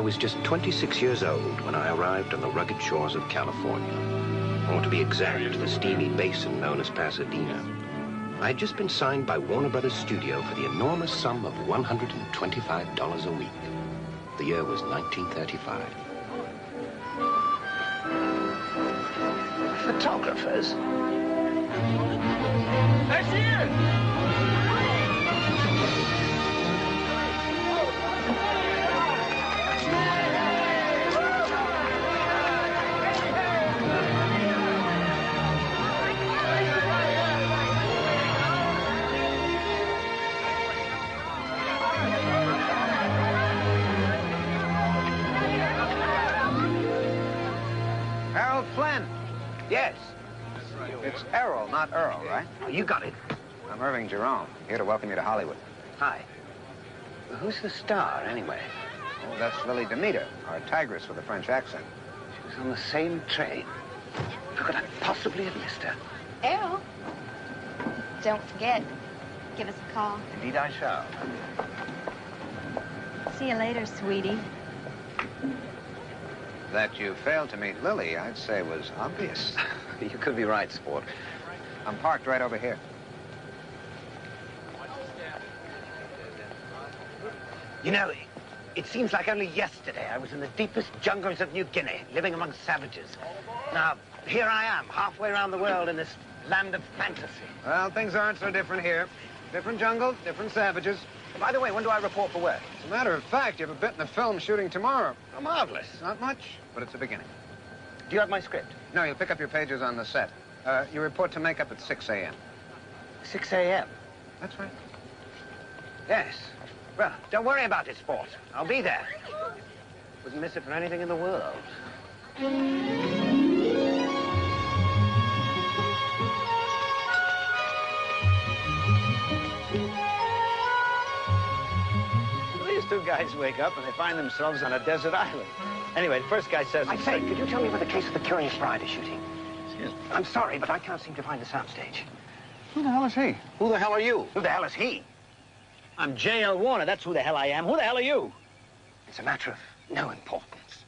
was just 26 years old when I arrived on the rugged shores of California, or to be exact, the steamy basin known as Pasadena. I had just been signed by Warner Brothers Studio for the enormous sum of $125 a week. The year was 1935. Photographers? There she is! Harold Flynn. Yes. It's Errol, not Earl, right? Oh, you got it. I'm Irving Jerome, here to welcome you to Hollywood. Hi. Who's the star, anyway? Oh, that's Lily Demeter, our tigress with a French accent. She was on the same train. How could I possibly have missed her? Errol, don't forget, give us a call. Indeed I shall. See you later, sweetie. That you failed to meet Lily, I'd say was obvious. You could be right, sport. I'm parked right over here. You know, it seems like only yesterday I was in the deepest jungles of New Guinea, living among savages. Now, here I am, halfway around the world in this land of fantasy. Well, things aren't so different here. Different jungles, different savages. By the way, when do I report for work? As a matter of fact, you have a bit in the film shooting tomorrow. Oh, marvelous. Not much, but it's a beginning. Do you have my script? No, you'll pick up your pages on the set. You report to makeup at 6 a.m. 6 a.m.? That's right. Yes. Well, don't worry about it, sport. I'll be there. Wouldn't miss it for anything in the world. These two guys wake up and they find themselves on a desert island. Anyway, the first guy says... I say, could you tell me where the case of the Curious Bride is shooting? Excuse me. I'm sorry, but I can't seem to find the soundstage. Who the hell is he? Who the hell are you? Who the hell is he? I'm J.L. Warner. That's who the hell I am. Who the hell are you? It's a matter of no importance.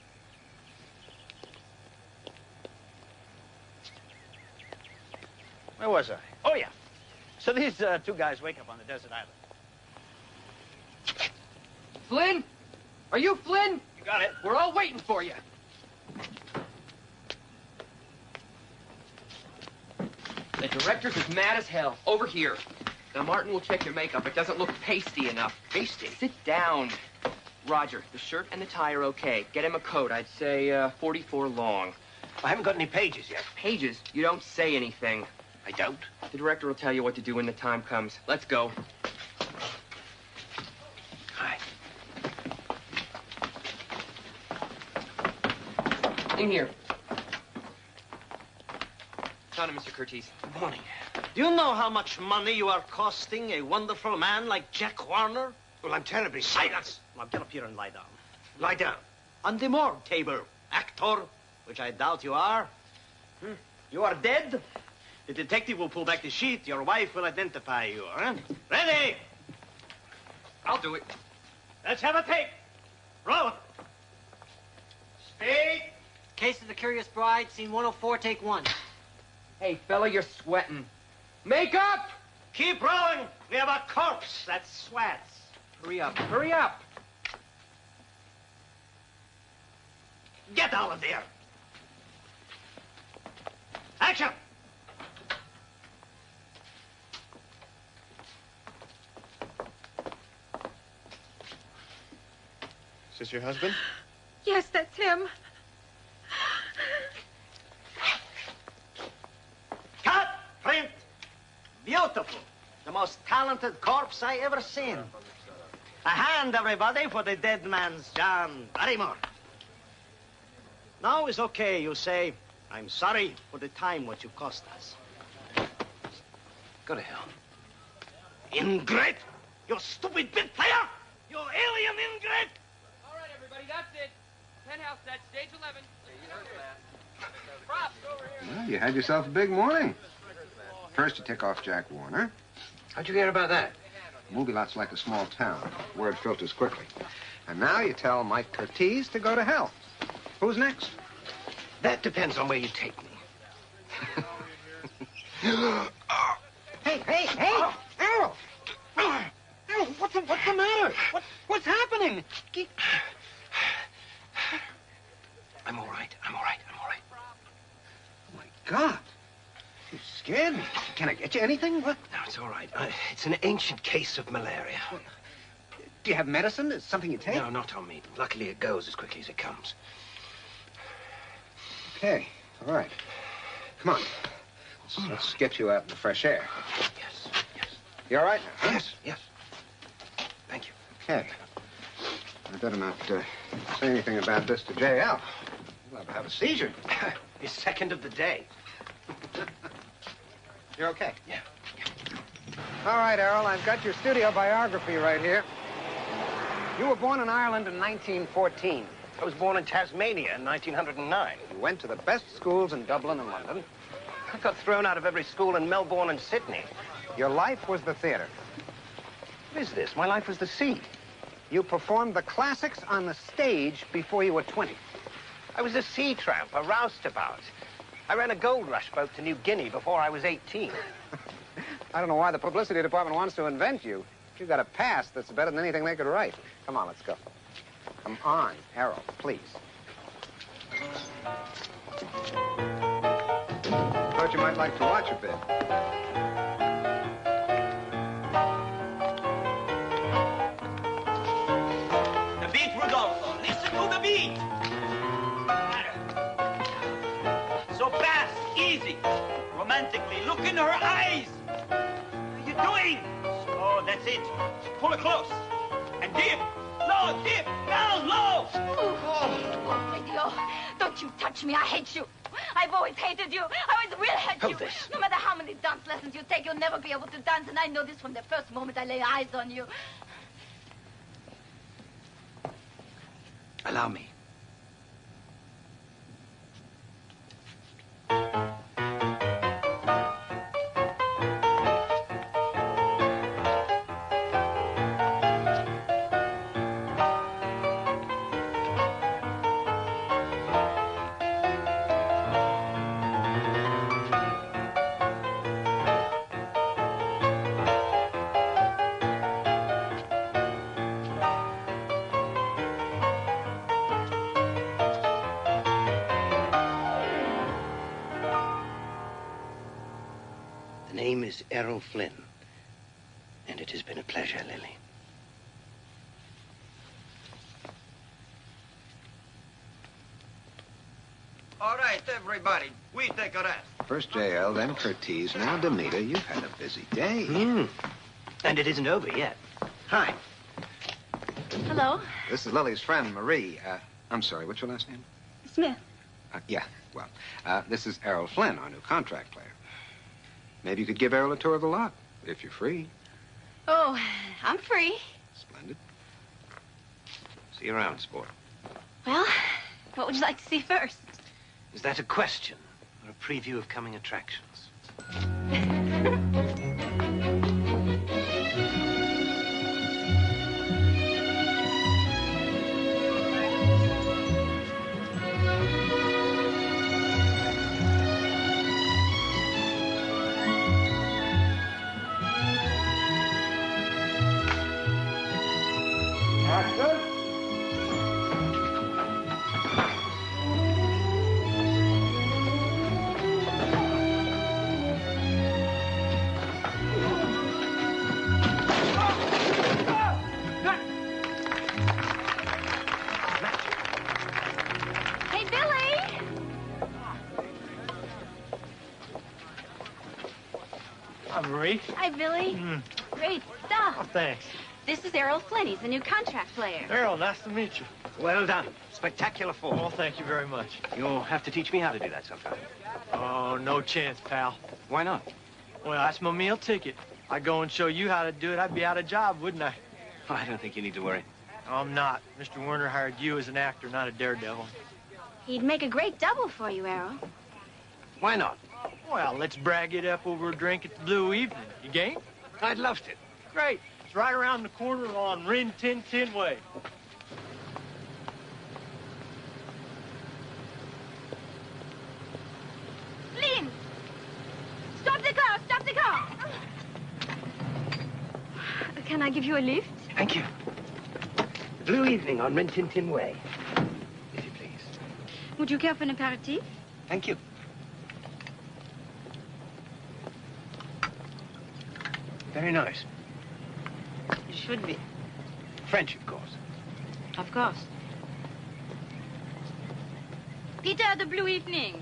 Where was I? Oh, yeah. So these two guys wake up on the desert island. Flynn? Are you Flynn? You got it. We're all waiting for you. The director's as mad as hell. Over here. Now, Martin will check your makeup. It doesn't look pasty enough. Pasty? Sit down. Roger, the shirt and the tie are okay. Get him a coat. I'd say 44 long. I haven't got any pages yet. Pages? You don't say anything. I don't? The director will tell you what to do when the time comes. Let's go. Hi. In here. Donna, Mr. Curtis. Good morning. Do you know how much money you are costing a wonderful man like Jack Warner? Well, I'm terribly sorry. Silence! Now get up here and lie down. Lie down. On the morgue table, actor, which I doubt you are. You are dead. The detective will pull back the sheet. Your wife will identify you, huh? Ready? I'll do it. Let's have a take. Roll. Speed. Case of the Curious Bride, scene 104, take 1. Hey, fella, you're sweating. Makeup! Keep rolling. We have a corpse that sweats. Hurry up, hurry up. Get out of there. Action. Is this your husband? Yes, that's him. Cut. Print. Beautiful. The most talented corpse I ever seen. A hand, everybody, for the dead man's John Barrymore. Now it's okay, you say. I'm sorry for the time what you cost us. Go to hell. Ingrate! You stupid bit player! You alien ingrate! All right, everybody, that's it. Penthouse set, stage 11. Props, over here. Well, you had yourself a big morning. First, you tick off Jack Warner. How'd you hear about that? Movie lot's like a small town. Word filters quickly. And now you tell Mike Curtiz to go to hell. Who's next? That depends on where you take me. Hey! Errol! Errol, what's the matter? What's happening? I'm all right. Oh, my God. You scared me. Can I get you anything? What? No, it's all right. It's an ancient case of malaria. Do you have medicine? Is something you take? No, not on me. Luckily, it goes as quickly as it comes. Okay, all right. Come on. Let's get you out in the fresh air. Yes. You all right now? Huh? Yes. Thank you. Okay. I better not say anything about this to J.L. He'll have a seizure. His second of the day. You're okay? Yeah. All right, Errol, I've got your studio biography right here. You were born in Ireland in 1914. I was born in Tasmania in 1909. You went to the best schools in Dublin and London. I got thrown out of every school in Melbourne and Sydney. Your life was the theater. What is this? My life was the sea. You performed the classics on the stage before you were 20. I was a sea tramp, a roustabout. I ran a gold rush boat to New Guinea before I was 18. I don't know why the publicity department wants to invent you. You got a past that's better than anything they could write. Come on, let's go. Come on, Errol, please. Thought you might like to watch a bit. The beat, Rudolpho. Listen to the beat. So fast, easy, romantically. Look in her eyes. What are you doing? Oh, that's it. Pull her close. And dip. Low, dip. Down, low. Oh, idiot. Don't you touch me. I hate you. I've always hated you. I always will hate you. Hold this. No matter how many dance lessons you take, you'll never be able to dance, and I know this from the first moment I lay eyes on you. Allow me. The name is Errol Flynn, and it has been a pleasure, Lily. All right, everybody. We take a rest. First J.L., then Curtiz, now Demeter. You've had a busy day. And it isn't over yet. Hi. Hello, This is Lily's friend, Marie. I'm sorry, what's your last name? Smith. Yeah, well, this is Errol Flynn, our new contract player. Maybe you could give Errol a tour of the lot, if you're free. Oh, I'm free. Splendid. See you around, sport. Well, what would you like to see first? Is that a question or a preview of coming attractions? Hey, Billy! Hi, Marie. Hi, Billy. Great stuff. Thanks. This is Errol Flynn. He's the new contract player. Errol, nice to meet you. Well done. Spectacular form. Oh, thank you very much. You'll have to teach me how to do that sometime. Oh, no chance, pal. Why not? Well, that's my meal ticket. I'd go and show you how to do it. I'd be out of job, wouldn't I? Oh, I don't think you need to worry. No, I'm not. Mr. Werner hired you as an actor, not a daredevil. He'd make a great double for you, Errol. Why not? Well, let's brag it up over a drink at the Blue Evening. You game? I'd love to. Great. It's right around the corner on Rin Tin Tin Way. Can I give you a lift? Thank you. The Blue Evening on Rin Tin Tin Way. If you please. Would you care for an aperitif? Thank you. Very nice. It should be. French, of course. Of course. Peter, the Blue Evening.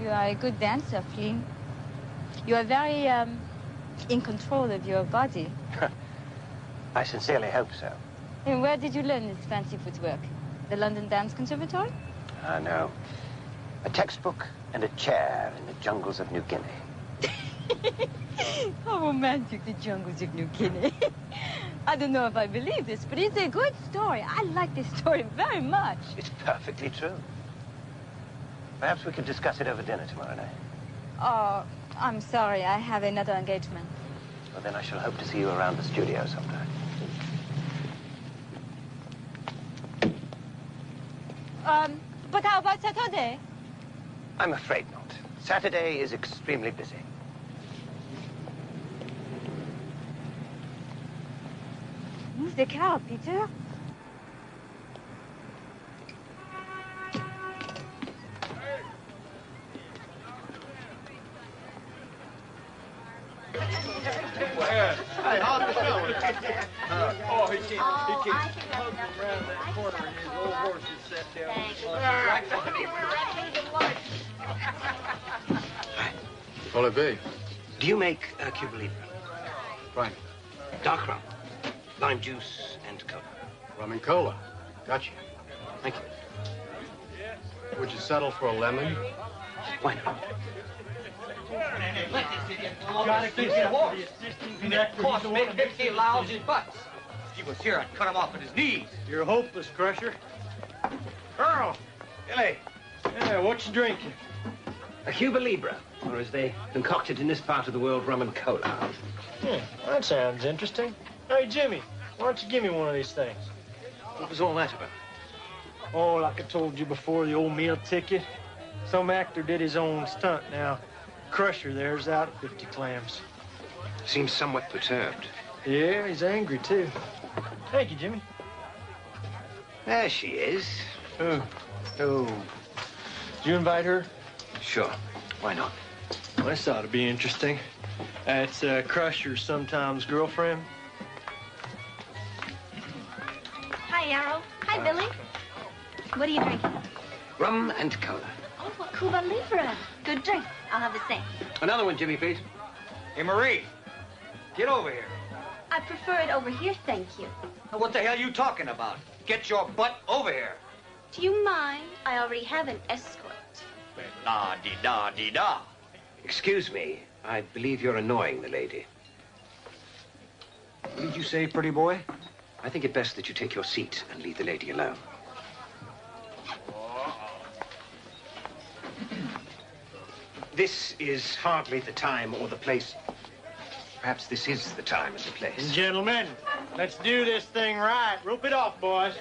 You are a good dancer, Flynn. You are very, in control of your body. I sincerely hope so. And where did you learn this fancy footwork? The London Dance Conservatory? No. A textbook and a chair in the jungles of New Guinea. How romantic, the jungles of New Guinea. I don't know if I believe this, but it's a good story. I like this story very much. It's perfectly true. Perhaps we could discuss it over dinner tomorrow night. Oh, I'm sorry. I have another engagement. Well, then I shall hope to see you around the studio sometime. But how about Saturday? I'm afraid not. Saturday is extremely busy. Move the car, Peter. Hey, how's it going? Oh, he keeps hugging around that corner and his old horse is set down. Right down here, we're right to the light. What'll it be? Do you make Cuba Libre? Right. Dark rum, lime juice, and cola. Rum and cola. Gotcha. Thank you. Would you settle for a lemon? Why not? Gotta keep your horse. That cost me 50 lousy bucks. If he was here, I'd cut him off at his knees. You're hopeless, Crusher. Errol. Billy. Yeah, what you drinking? A Cuba Libre, or as they concoct it in this part of the world, rum and cola. Yeah, that sounds interesting. Hey, Jimmy, why don't you give me one of these things? What was all that about? Oh, like I told you before, the old meal ticket. Some actor did his own stunt. Now, Crusher there's out at 50 clams. Seems somewhat perturbed. Yeah, he's angry, too. Thank you, Jimmy. There she is. Who? Oh, Did you invite her? sure. Why not? Well, this ought to be interesting. That's Crusher's sometimes girlfriend. Hi, Errol. Hi, Billy. What are you drinking? Rum and cola. Oh, a Cuba Libre. Good drink. I'll have the same. Another one, Jimmy, please. Hey, Marie, get over here. I prefer it over here, thank you. Now, what the hell are you talking about? Get your butt over here. Do you mind? I already have an escort. La-di-da-di-da. Excuse me. I believe you're annoying the lady. What did you say, pretty boy? I think it best that you take your seat and leave the lady alone. This is hardly the time or the place. Perhaps this is the time and the place. Gentlemen, let's do this thing right. Rope it off, boys.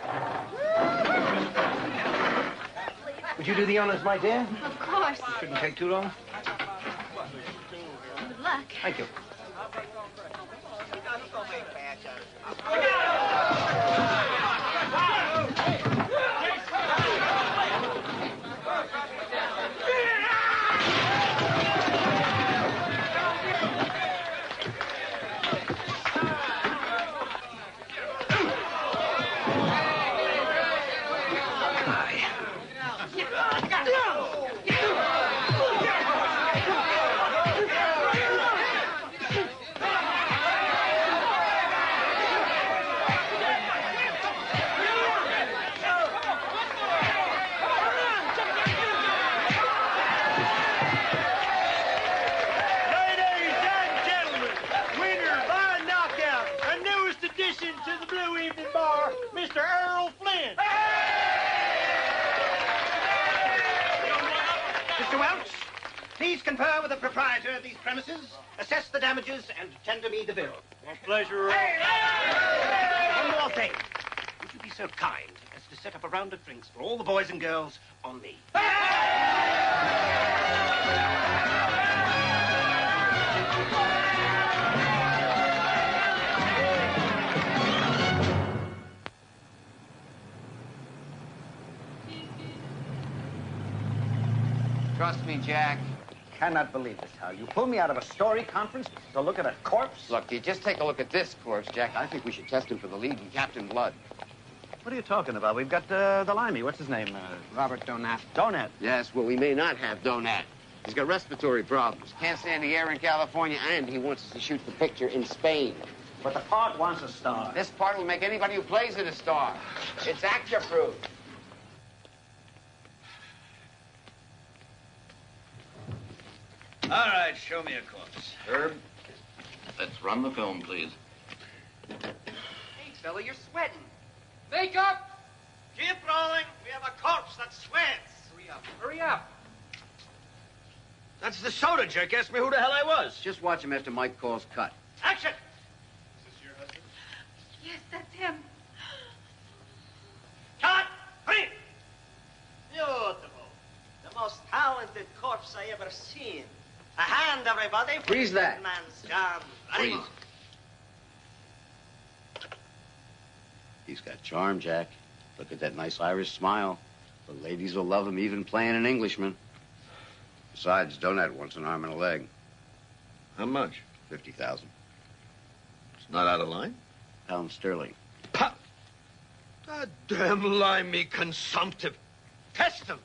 Would you do the honors, my dear? Of course. Shouldn't take too long. Good luck. Thank you. To the Blue Evening Bar, Mr. Errol Flynn. Mr. Welch, Please confer with the proprietor of these premises, assess the damages, and tender me the bill. My pleasure. One more thing. Would you be so kind as to set up a round of drinks for all the boys and girls on me? Trust me, Jack. Cannot believe this, Hal. You pulled me out of a story conference to look at a corpse? Look, you just take a look at this corpse, Jack. I think we should test him for the lead in Captain Blood. What are you talking about? We've got the limey. What's his name? Robert Donat. Donat. Yes, well, we may not have Donat. He's got respiratory problems. Can't stand the air in California, and he wants us to shoot the picture in Spain. But the part wants a star. This part will make anybody who plays it a star. It's actor-proof. All right, show me a corpse. Herb, let's run the film, please. Hey, fella, you're sweating. Makeup! Keep rolling. We have a corpse that sweats. Hurry up, hurry up. That's the soda jerk. Asked me who the hell I was. Just watch him after Mike calls cut. Action! Is this your husband? Yes, that's him. Cut! Free! Beautiful. The most talented corpse I ever seen. A hand, everybody. for Freeze this that. man's job. Freeze. He's got charm, Jack. Look at that nice Irish smile. The ladies will love him even playing an Englishman. Besides, Donat wants an arm and a leg. How much? 50,000 It's not out of line? pounds sterling. Pah! God damn limey consumptive. Test him.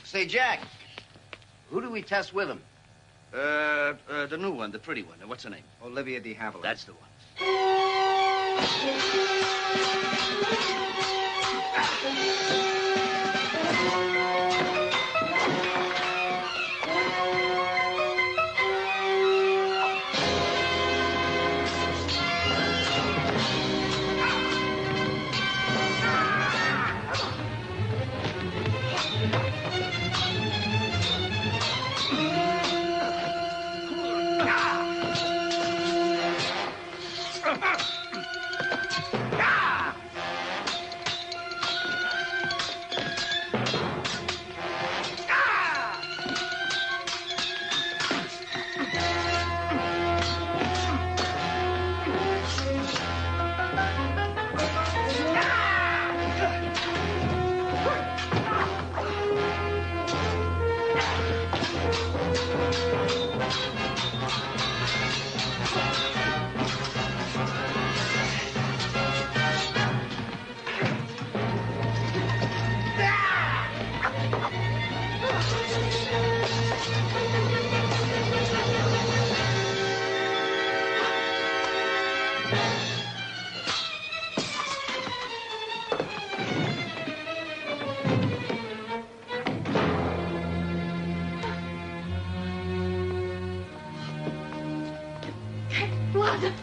Say, Jack, who do we test with him? The new one, the pretty one. What's her name? Olivia de Havilland. That's the one. Blood.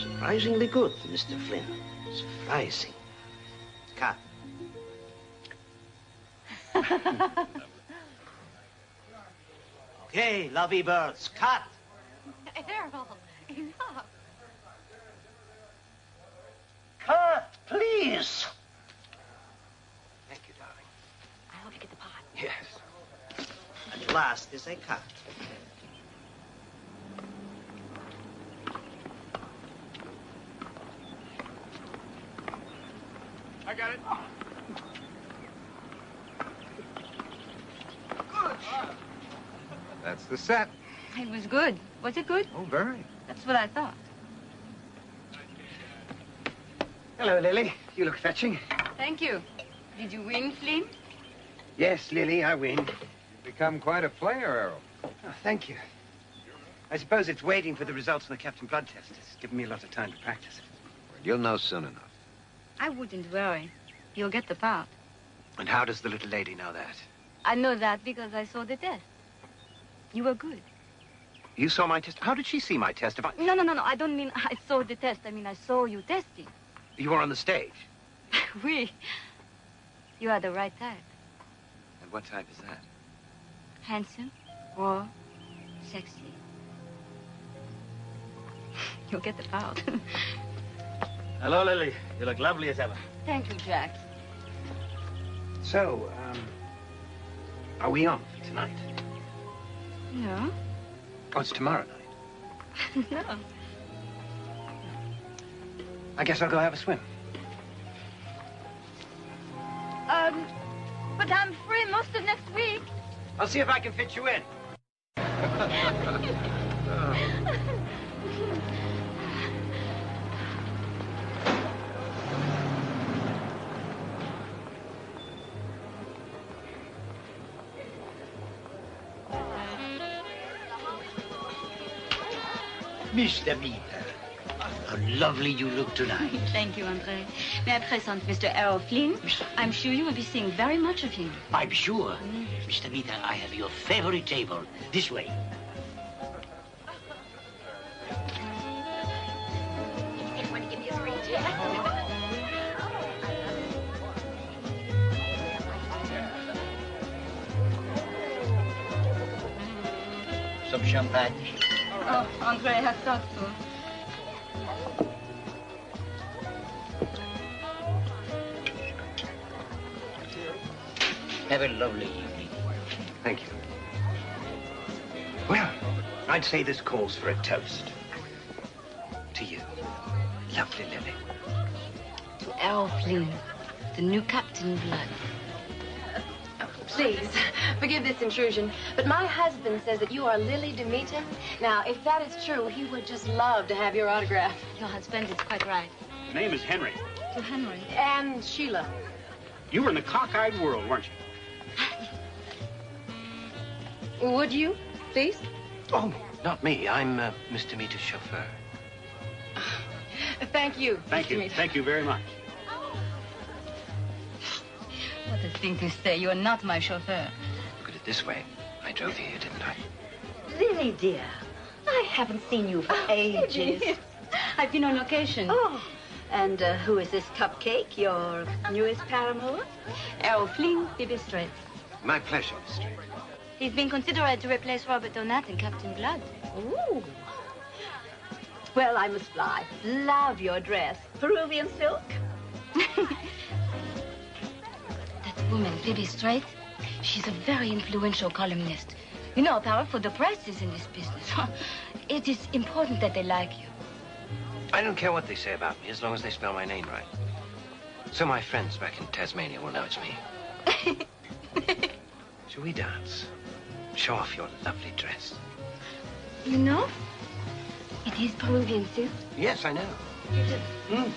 Surprisingly good, Mr. Flynn. Surprising. Cut. Okay, lovey birds, cut. Errol, enough. Cut, please. Thank you, darling. I hope you get the part. Yes. At last is a cut. I got it. That's the set. It was good. Was it good? Oh, very. That's what I thought. Hello, Lily. You look fetching. Thank you. Did you win, Flynn? Yes, Lily, I win. You've become quite a player, Errol. Oh, thank you. I suppose it's waiting for the results of the Captain Blood test. It's given me a lot of time to practice. You'll know soon enough. I wouldn't worry. You'll get the part. And how does the little lady know that? I know that because I saw the test. You were good. You saw my test? How did she see my test? If I... No. I don't mean I saw the test. I mean I saw you testing. You were on the stage. Oui. You are the right type. And what type is that? Handsome, raw, sexy. You'll get the part. Hello, Lily. You look lovely as ever. Thank you, Jack. So, are we on for tonight? No. Oh, it's tomorrow night. No. I guess I'll go have a swim. But I'm free most of next week. I'll see if I can fit you in. Mr. Meader, how lovely you look tonight. Thank you, Andre. May I present Mr. Errol Flynn? I'm sure you will be seeing very much of him. I'm sure. Mr. Meader, I have your favorite table. This way. Anyone to give me a screen chair? Some champagne. Oh, Andre has thought so. Have a lovely evening. Thank you. Well, I'd say this calls for a toast. To you, lovely Lily. To Errol Flynn, the new Captain Blood. Please, forgive this intrusion, but my husband says that you are Lily Demeter. Now, if that is true, he would just love to have your autograph. Your husband is quite right. His name is Henry. To Henry. And Sheila. You were in the cockeyed world, weren't you? Would you, please? Oh, not me. I'm Mr. Meter's chauffeur. Thank you, Thank Mr. you. Meter. Thank you very much. What a thing to say. You are not my chauffeur. Look at it this way. I drove you here, didn't I? Lily, dear, I haven't seen you for ages. I've been on location. Oh, and who is this cupcake, your newest paramour? Errol Flynn, Phoebe Strait. My pleasure, Miss Strait. He's been considered to replace Robert Donat in Captain Blood. Ooh. Well, I must fly. Love your dress. Peruvian silk? That woman, Phoebe Strait, she's a very influential columnist. You know how powerful the press is in this business. It is important that they like you. I don't care what they say about me as long as they spell my name right. So my friends back in Tasmania will know it's me. Shall we dance? Show off your lovely dress. You know, it is Peruvian silk. Yes, I know. Mm.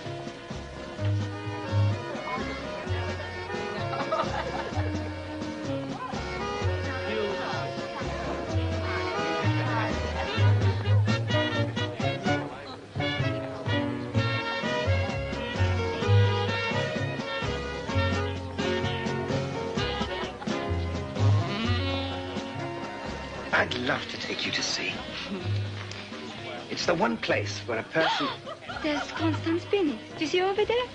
I'd love to take you to sea. It's the one place where a person... There's Constance Binney. Do you see her over there?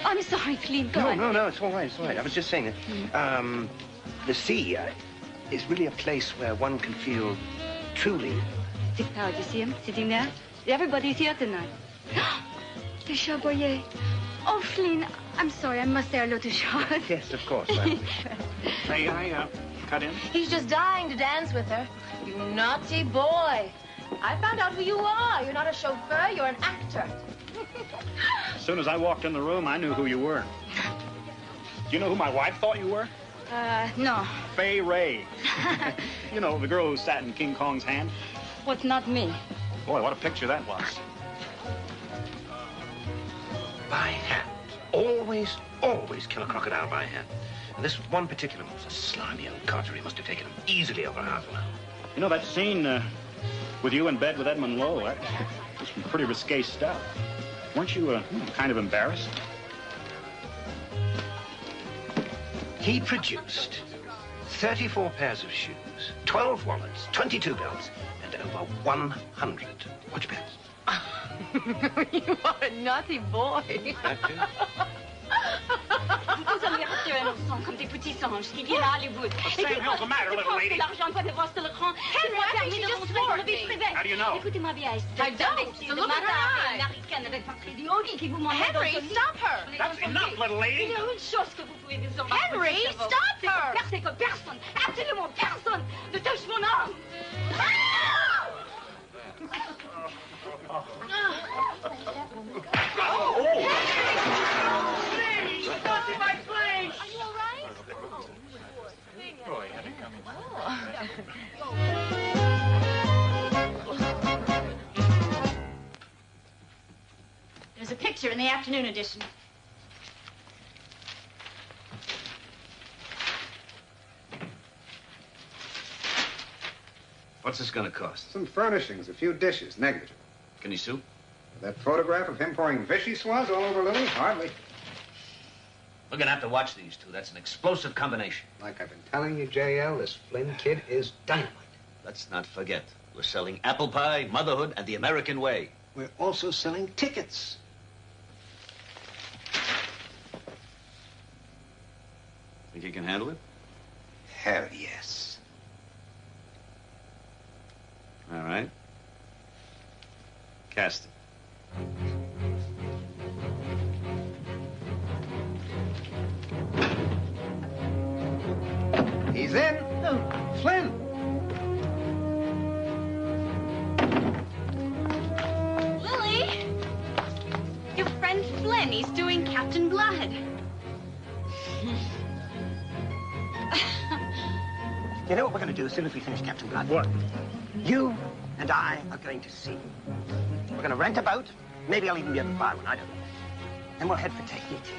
I'm sorry, Flynn. Go on. No, it's all right, it's all right. I was just saying that the sea is really a place where one can feel truly... Dick Powell, do you see him sitting there? Everybody's here tonight. The Chaboyer. Oh, Flynn, I'm sorry. I must say hello to Sean. Yes, of course. May I cut in? He's just dying to dance with her. You naughty boy. I found out who you are. You're not a chauffeur, you're an actor. As soon as I walked in the room, I knew who you were. Do you know who my wife thought you were? No. Fay Ray. You know, the girl who sat in King Kong's hand. What's not me? Boy, what a picture that was. By hand. Always kill a crocodile by hand. And this one particular one was a slimy young codger. He must have taken him easily over half an hour. You know, that scene with you in bed with Edmund Lowe, that was some pretty risque stuff. Weren't you kind of embarrassed? He produced 34 pairs of shoes, 12 wallets, 22 belts, and over 100 watch bands. You are a naughty boy. That too? Vous allez enfants comme des petits anges qui vivent à Hollywood. What's the matter, little lady? L'argent doit devoir sur l'écran. Henry, I think she just swore at me. How do you know? Écoutez-moi bien, I don't. So look at her eyes. américaine avec Patrick Diori qui vous montre Henry, stop her. That's enough, little lady. Il y a une chose que vous pouvez dire sur Henry, stop her. C'est que personne, absolument personne, ne touche mon âme. Are you all right? Boy, had it coming. There's a picture in the afternoon edition. What's this gonna cost? Some furnishings, a few dishes, negligible. Can you sue? That photograph of him pouring Vichy swaz all over Lily? Hardly. We're gonna have to watch these two. That's an explosive combination. Like I've been telling you, JL, this Flynn kid is dynamite. Let's not forget, we're selling apple pie, motherhood, and the American way. We're also selling tickets. Think you can handle it? Hell yes. All right. Cast it. He's in. Oh, Flynn. Lily! Your friend Flynn, he's doing Captain Blood. You know what we're going to do as soon as we finish Captain Blood? What? You and I are going to sea. We're going to rent a boat. Maybe I'll even be able to buy one. I don't know. Then we'll head for Tahiti,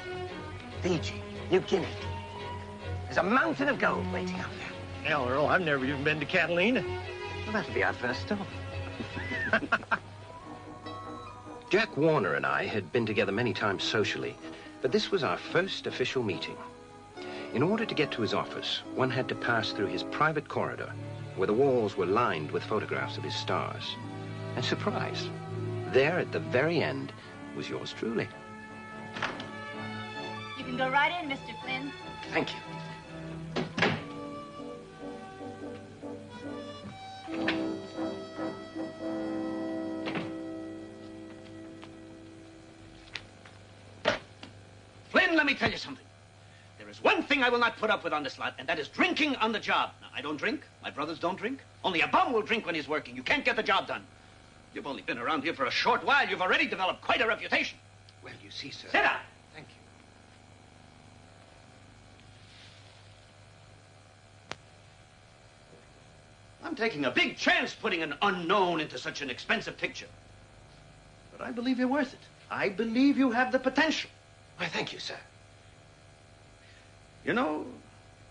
Fiji, New Guinea. There's a mountain of gold waiting out there. Hell, Earl, I've never even been to Catalina. Well, that'll be our first stop. Jack Warner and I had been together many times socially, but this was our first official meeting. In order to get to his office, one had to pass through his private corridor, where the walls were lined with photographs of his stars. And surprise, there at the very end was yours truly. You can go right in, Mr. Flynn. Thank you. Flynn, let me tell you something. There is one thing I will not put up with on this lot, and that is drinking on the job. Now, I don't drink. My brothers don't drink. Only a bum will drink when he's working. You can't get the job done. You've only been around here for a short while. You've already developed quite a reputation. Well, you see, sir. Sit down. Thank you. I'm taking a big chance putting an unknown into such an expensive picture. But I believe you're worth it. I believe you have the potential. Why, thank you, sir. You know,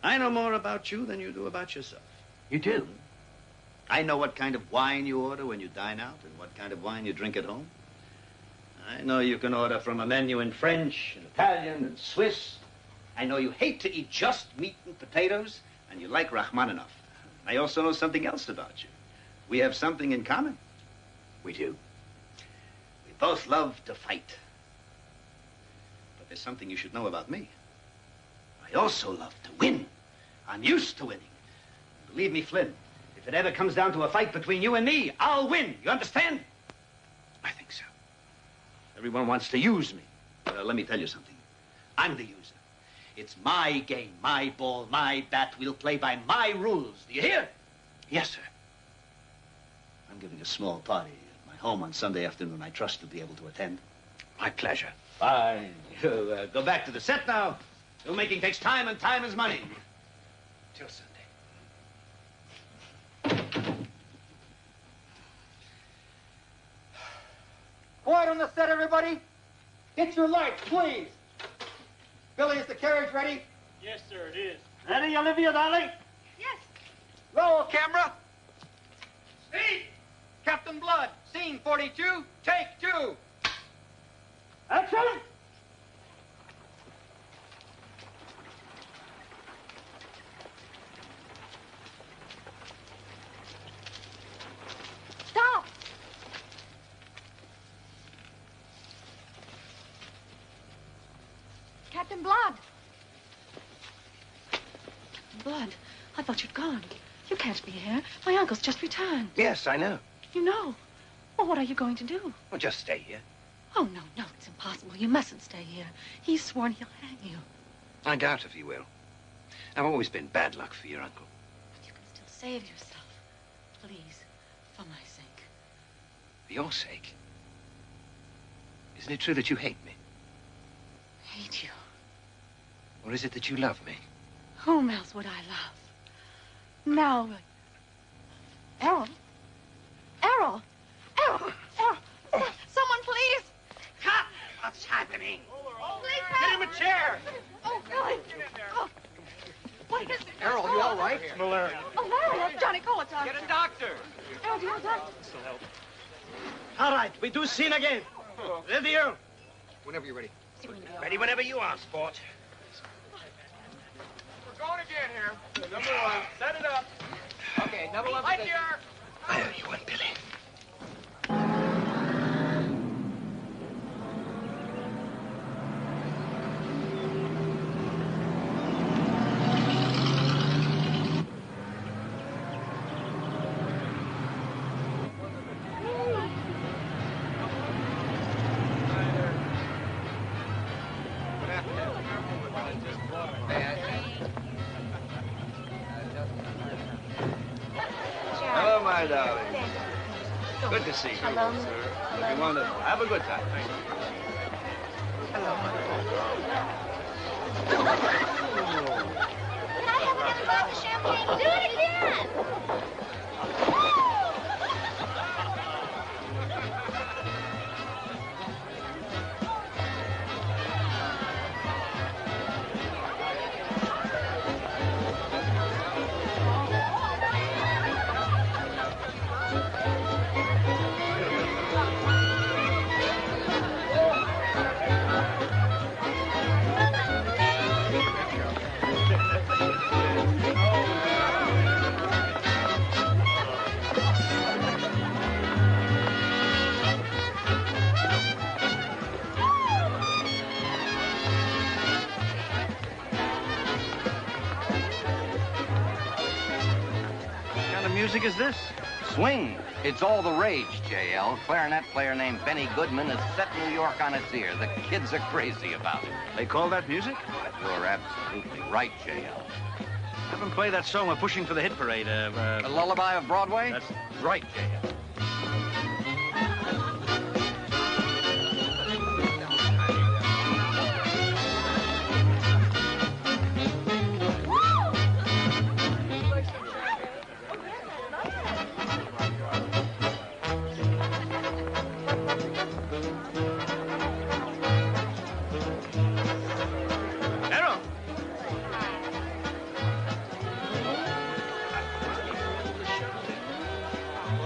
I know more about you than you do about yourself. You do? I know what kind of wine you order when you dine out and what kind of wine you drink at home. I know you can order from a menu in French and Italian and Swiss. I know you hate to eat just meat and potatoes, and you like Rachmaninoff. I also know something else about you. We have something in common. We do? We both love to fight. But there's something you should know about me. I also love to win. I'm used to winning. Believe me, Flynn, if it ever comes down to a fight between you and me, I'll win. You understand? I think so. Everyone wants to use me. Let me tell you something. I'm the user. It's my game, my ball, my bat. We'll play by my rules. Do you hear? Yes, sir. I'm giving a small party at my home on Sunday afternoon. I trust you'll be able to attend. My pleasure. Fine. You go back to the set now. Filmmaking takes time, and time is money. Till Sunday. Quiet on the set, everybody. Get your lights, please. Billy, is the carriage ready? Yes, sir, it is. Ready, Olivia, darling? Yes. Roll, camera. Speed. Captain Blood, scene 42, take 2. Action! Stop! Captain Blood. blood. I thought you'd gone. You can't be here. My uncle's just returned. Yes, I know. You know? Well, what are you going to do? Well, just stay here. Oh, no, no, it's impossible. You mustn't stay here. He's sworn he'll hang you. I doubt if he will. I've always been bad luck for your uncle. But you can still save yourself. Please, for my sake. For your sake? Isn't it true that you hate me? Hate you. Or is it that you love me? Whom else would I love? Now, Errol. Errol. Errol. Errol. Someone, please. Cut! What's happening? Please, Get him a chair! Oh, Billy. Oh. What is it? Errol, you all right? Malaria. Oh, Larry, that's Johnny. Call a doctor. Get a doctor. Errol, do you have a doctor? This'll help. All right, we do scene again. Ready, Earl? Whenever you're ready. Ready whenever you are, sport. We're going again here. Number one. Set it up. Okay, number one. Right here. I owe you one, Billy. Hello, my darling. Good to see you. Hello. Sir. Looking wonderful. Have a good time. Can I have another glass of champagne? Do it again. What kind of music is this? Swing. It's all the rage, JL. Clarinet player named Benny Goodman has set New York on its ear. The kids are crazy about it. They call that music? You're absolutely right, JL. Have them play that song we're pushing for the hit parade. A Lullaby of Broadway? That's right, JL. Errol!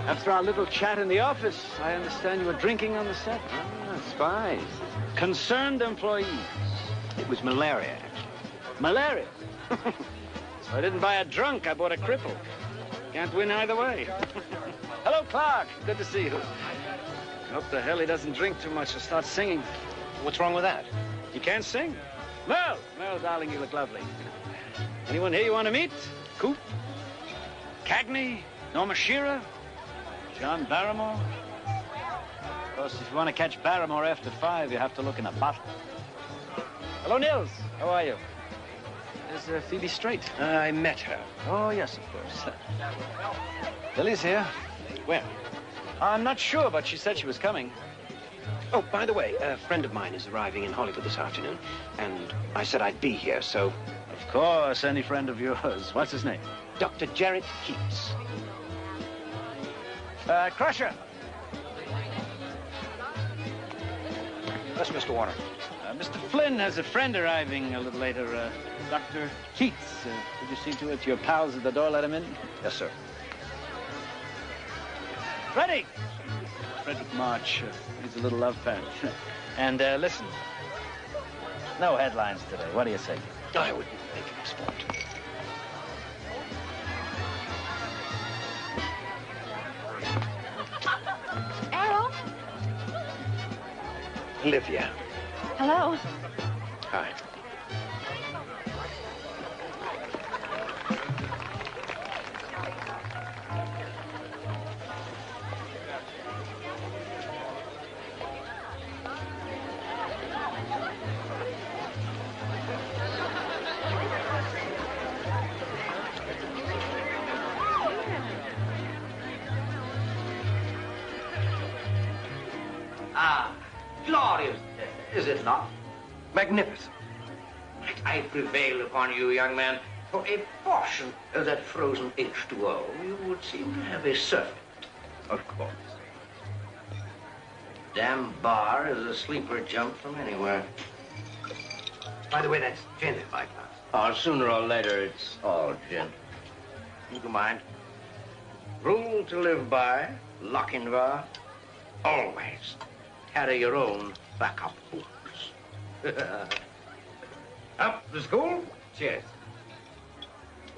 After our little chat in the office, I understand you were drinking on the set. Ah, spies. Concerned employees. It was malaria. Malaria. So I didn't buy a drunk, I bought a cripple. Can't win either way. Hello, Clark. Good to see you. Hope the hell he doesn't drink too much or start singing. What's wrong with that? You can't sing? Merle, darling, you look lovely. Anyone here you want to meet? Coop? Cagney? Norma Shearer? John Barrymore? Of course, if you want to catch Barrymore after 5, you have to look in a bottle. Hello, Nils. How are you? Is Phoebe Straight? I met her. Oh, yes, of course. Lily's here. Where? I'm not sure, but she said she was coming. Oh, by the way, a friend of mine is arriving in Hollywood this afternoon, and I said I'd be here, so... Of course, any friend of yours. What's his name? Dr. Jarrett Keats. Crusher. Yes, Mr. Warner. Mr. Flynn has a friend arriving a little later, Dr. Keats. Could you see to it your pals at the door let him in? Yes, sir. Ready? Frederick March. He's a little love parent. And listen, no headlines today. What do you say? I wouldn't make it a sport. Errol? Olivia. Hello. Hi. is it not? Magnificent. I prevail upon you, young man. For a portion of that frozen H2O, you would seem to have a servant. Of course. Damn bar is a sleeper jump from anywhere. By the way, that's gin in my glass. Oh, sooner or later, it's all gin. You don't mind? Rule to live by, Lochinvar. Always carry your own backup boots. Up to school? Cheers.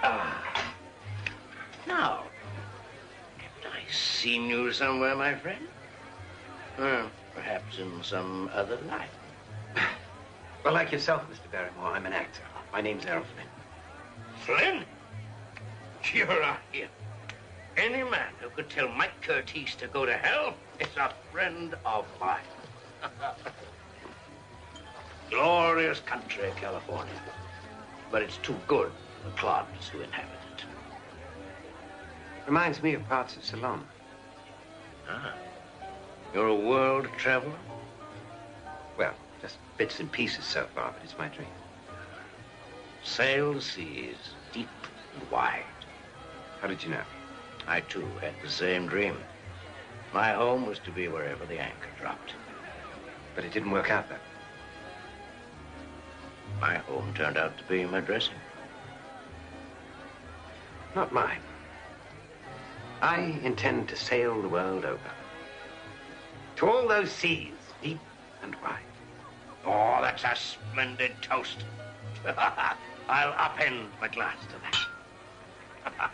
Ah. Now, have I seen you somewhere, my friend? Perhaps in some other life. Well, like yourself, Mr. Barrymore, I'm an actor. My name's Errol Flynn. Flynn? You're a hero. Any man who could tell Mike Curtis to go to hell is a friend of mine. Glorious country, California. But it's too good for clods to inhabit it. Reminds me of parts of Ceylon. Ah. You're a world traveler? Well, just bits and pieces so far, but it's my dream. Sail the seas, deep and wide. How did you know? I, too, had the same dream. My home was to be wherever the anchor dropped. But it didn't work out, though. My home turned out to be my dressing room. Not mine. I intend to sail the world over. To all those seas, deep and wide. Oh, that's a splendid toast. I'll upend my glass to that.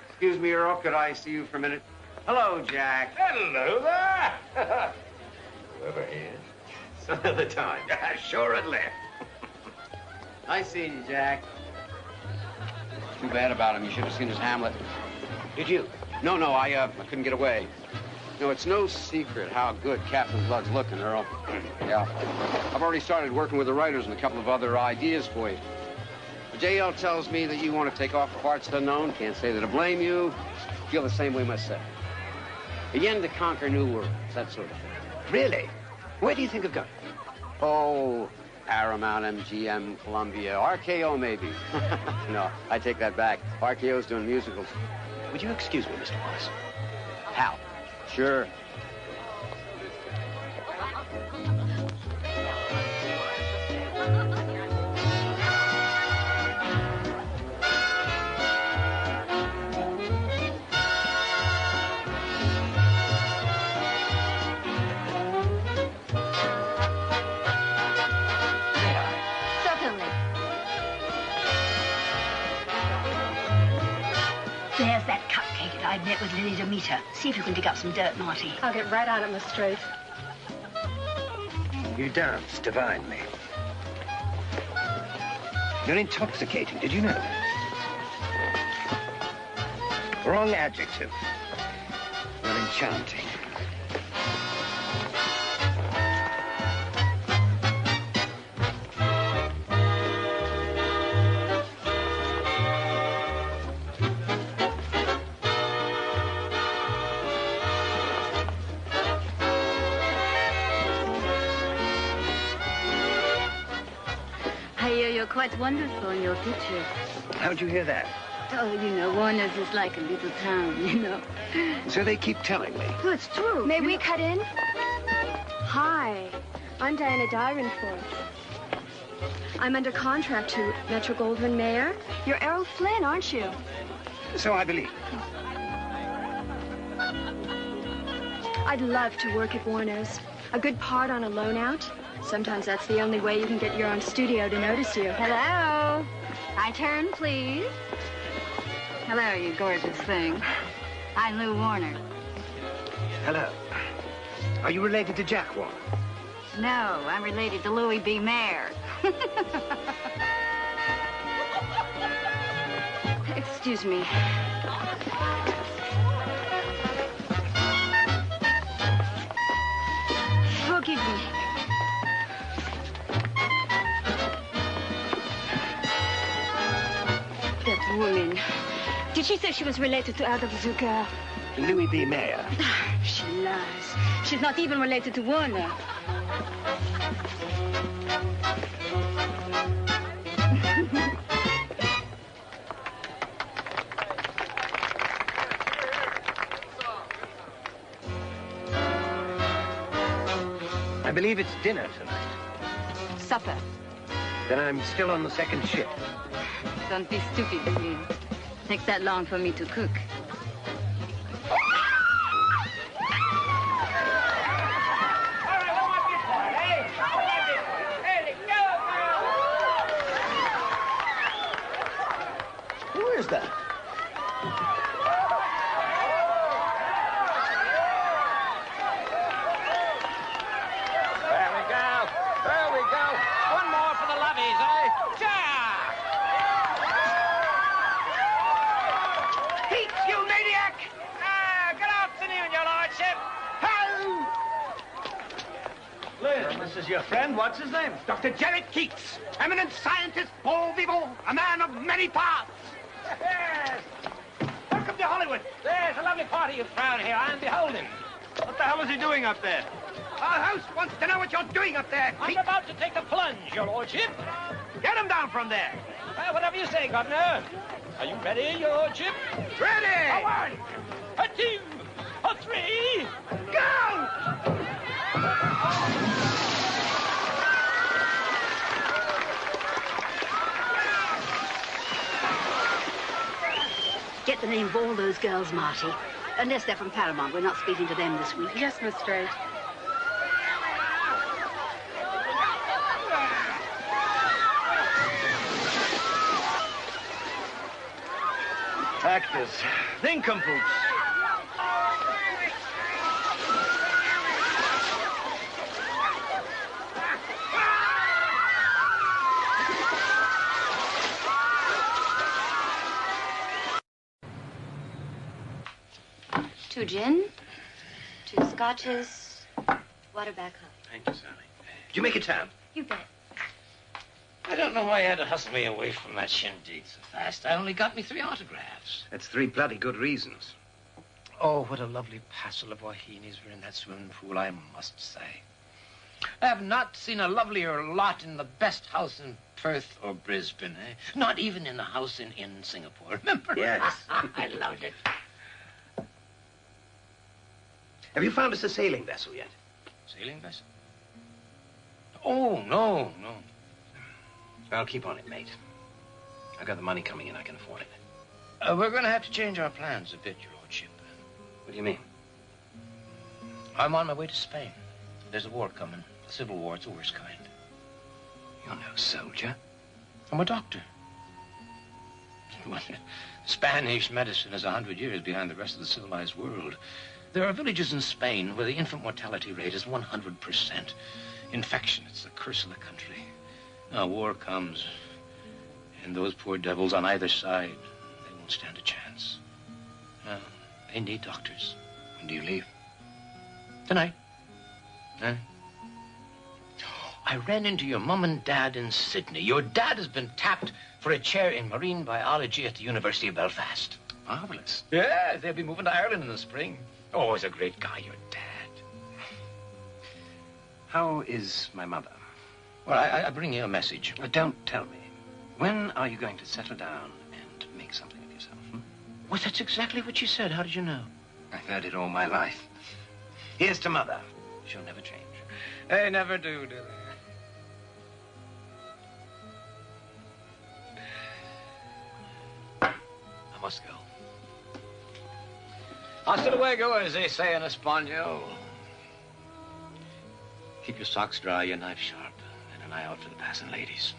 Excuse me, Errol, could I see you for a minute? Hello, Jack. Hello there. Whoever he is. Some other time. Assuredly. Nice seeing you, Jack. Too bad about him. You should have seen his Hamlet. Did you? No, I couldn't get away. No, it's no secret how good Captain Blood's looking, Errol. Yeah. I've already started working with the writers on a couple of other ideas for you. JL tells me that you want to take off parts unknown. Can't say that I blame you. Feel the same way myself. Begin to conquer new worlds, that sort of thing. Really? Where do you think of going? Oh, Paramount, MGM, Columbia, RKO maybe. No, I take that back. RKO's doing musicals. Would you excuse me, Mr. Wallace? Hal. Sure. There's that cupcake that I met with Lily Demeter. See if you can dig up some dirt, Marty. I'll get right on it, Miss Straith. You danced divinely. You're intoxicating, did you know that? Wrong adjective. You're enchanting. You're quite wonderful in your pictures. How'd you hear that? Oh, you know, Warner's is like a little town, you know. So they keep telling me. Well, it's true. May we cut in? Hi, I'm Diana Dyrenforth. I'm under contract to Metro-Goldwyn-Mayer. You're Errol Flynn, aren't you? So I believe. I'd love to work at Warner's. A good part on a loan out. Sometimes that's the only way you can get your own studio to notice you. Hello. My turn, please. Hello, you gorgeous thing. I'm Lou Warner. Hello. Are you related to Jack Warner? No, I'm related to Louis B. Mayer. Excuse me. Forgive me. That woman. Did she say she was related to Adolf Zucker? Louis B. Mayer. She lies. She's not even related to Warner. believe it's dinner tonight. Supper. Then I'm still on the second ship. Don't be stupid, Flynn. Takes that long for me to cook. Who is that? There we go. There we go. One more for the lovies, eh? Heat, you maniac! Good afternoon, your lordship. Flynn, this is your friend. What's his name? Dr. Jared Keats, eminent scientist, bon vivant, a man of many parts. Yes. Welcome to Hollywood. There's a lovely party you've thrown here. I'm beholden. What the hell is he doing up there? Our host wants to know what you're doing up there, I'm Keats. about to take a plunge, your lordship. Get him down from there. Whatever you say, Governor. Are you ready, your lordship? Ready! A one, a two, a three, go! Get the name of all those girls, Marty. Unless they're from Paramount. We're not speaking to them this week. Yes, Miss Strait. Actors. Nincompoops. Two gin, two scotches, water back home. Thank you, Sally. Did you make it, Tam? You bet. I don't know why you had to hustle me away from that shindig so fast. I only got me 3 autographs. That's 3 bloody good reasons. Oh, what a lovely passel of wahinis were in that swimming pool, I must say. I have not seen a lovelier lot in the best house in Perth or Brisbane, eh? Not even in the house in Singapore, remember? Yes. I loved it. Have you found us a sailing vessel yet? Sailing vessel? Oh, no. I'll keep on it, mate. I got the money coming in. I can afford it. We're going to have to change our plans a bit, your lordship. What do you mean? I'm on my way to Spain. There's a war coming. A civil war. It's the worst kind. You're no soldier. I'm a doctor. Spanish medicine is 100 years behind the rest of the civilized world. There are villages in Spain where the infant mortality rate is 100%. Infection, it's the curse of the country. Now, war comes, and those poor devils on either side, they won't stand a chance. Now, they need doctors. When do you leave? Tonight. Huh? I ran into your mum and dad in Sydney. Your dad has been tapped for a chair in marine biology at the University of Belfast. Marvelous. Yeah, they'll be moving to Ireland in the spring. Oh, he's a great guy, your dad. How is my mother? Well, I bring you a message. Don't tell me. When are you going to settle down and make something of yourself? Well, that's exactly what she said. How did you know? I've heard it all my life. Here's to Mother. She'll never change. They never do they? I must go. Hasta luego, as they say in Espanol. Keep your socks dry, your knife sharp, and an eye out for the passing ladies.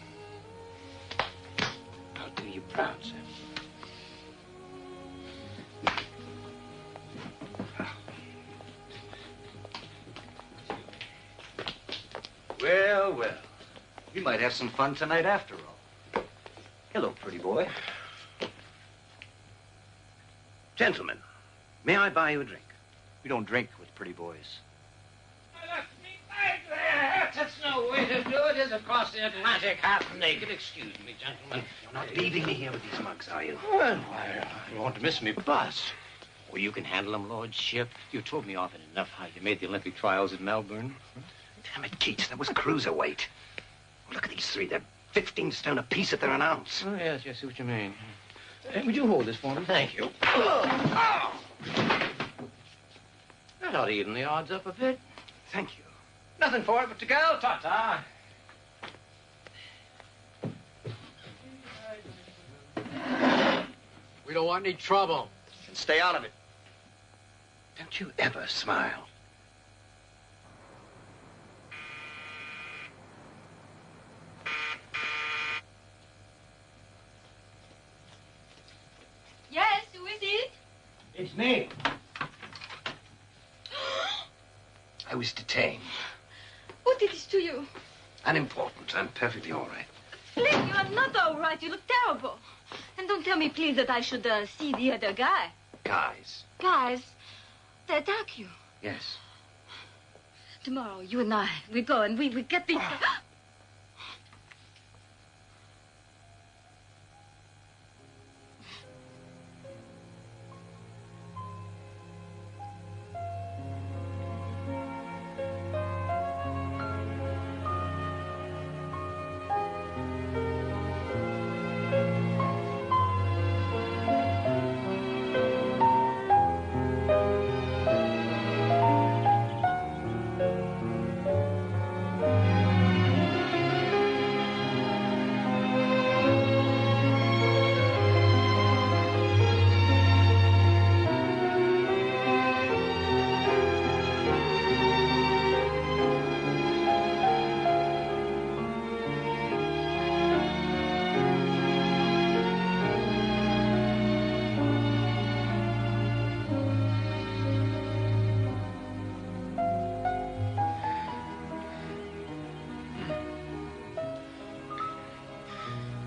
I'll do you proud, sir. Well, we might have some fun tonight after all. Hello, pretty boy. Gentlemen, may I buy you a drink? We don't drink with pretty boys. That's no way to do it. Is across the Atlantic half naked. Excuse me, gentlemen. You're not leaving me here with these mugs, are you? Well, you won't miss me, bus. Well, you can handle them, lordship. You told me often enough how you made the Olympic trials in Melbourne. Damn it, Keats, that was cruiserweight. Look at these 3. They're 15 stone apiece at their an ounce. Oh, yes, I see what you mean. Would you hold this for me? Thank you. That ought to even the odds up a bit. Thank you. Nothing for it but to go. Ta-ta. We don't want any trouble. And stay out of it. Don't you ever smile. Yes, who is it? It's me. I was detained. Who did this to you? Unimportant. I'm perfectly all right. Flynn, you are not all right. You look terrible. And don't tell me, please, that I should see the other guy. Guys. Guys, they attack you. Yes. Tomorrow, you and I, we go and we get the...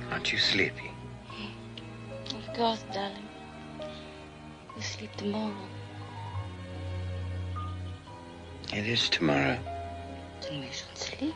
Aren't you sleepy? Of course, darling. We'll sleep tomorrow. It is tomorrow. Then we should sleep.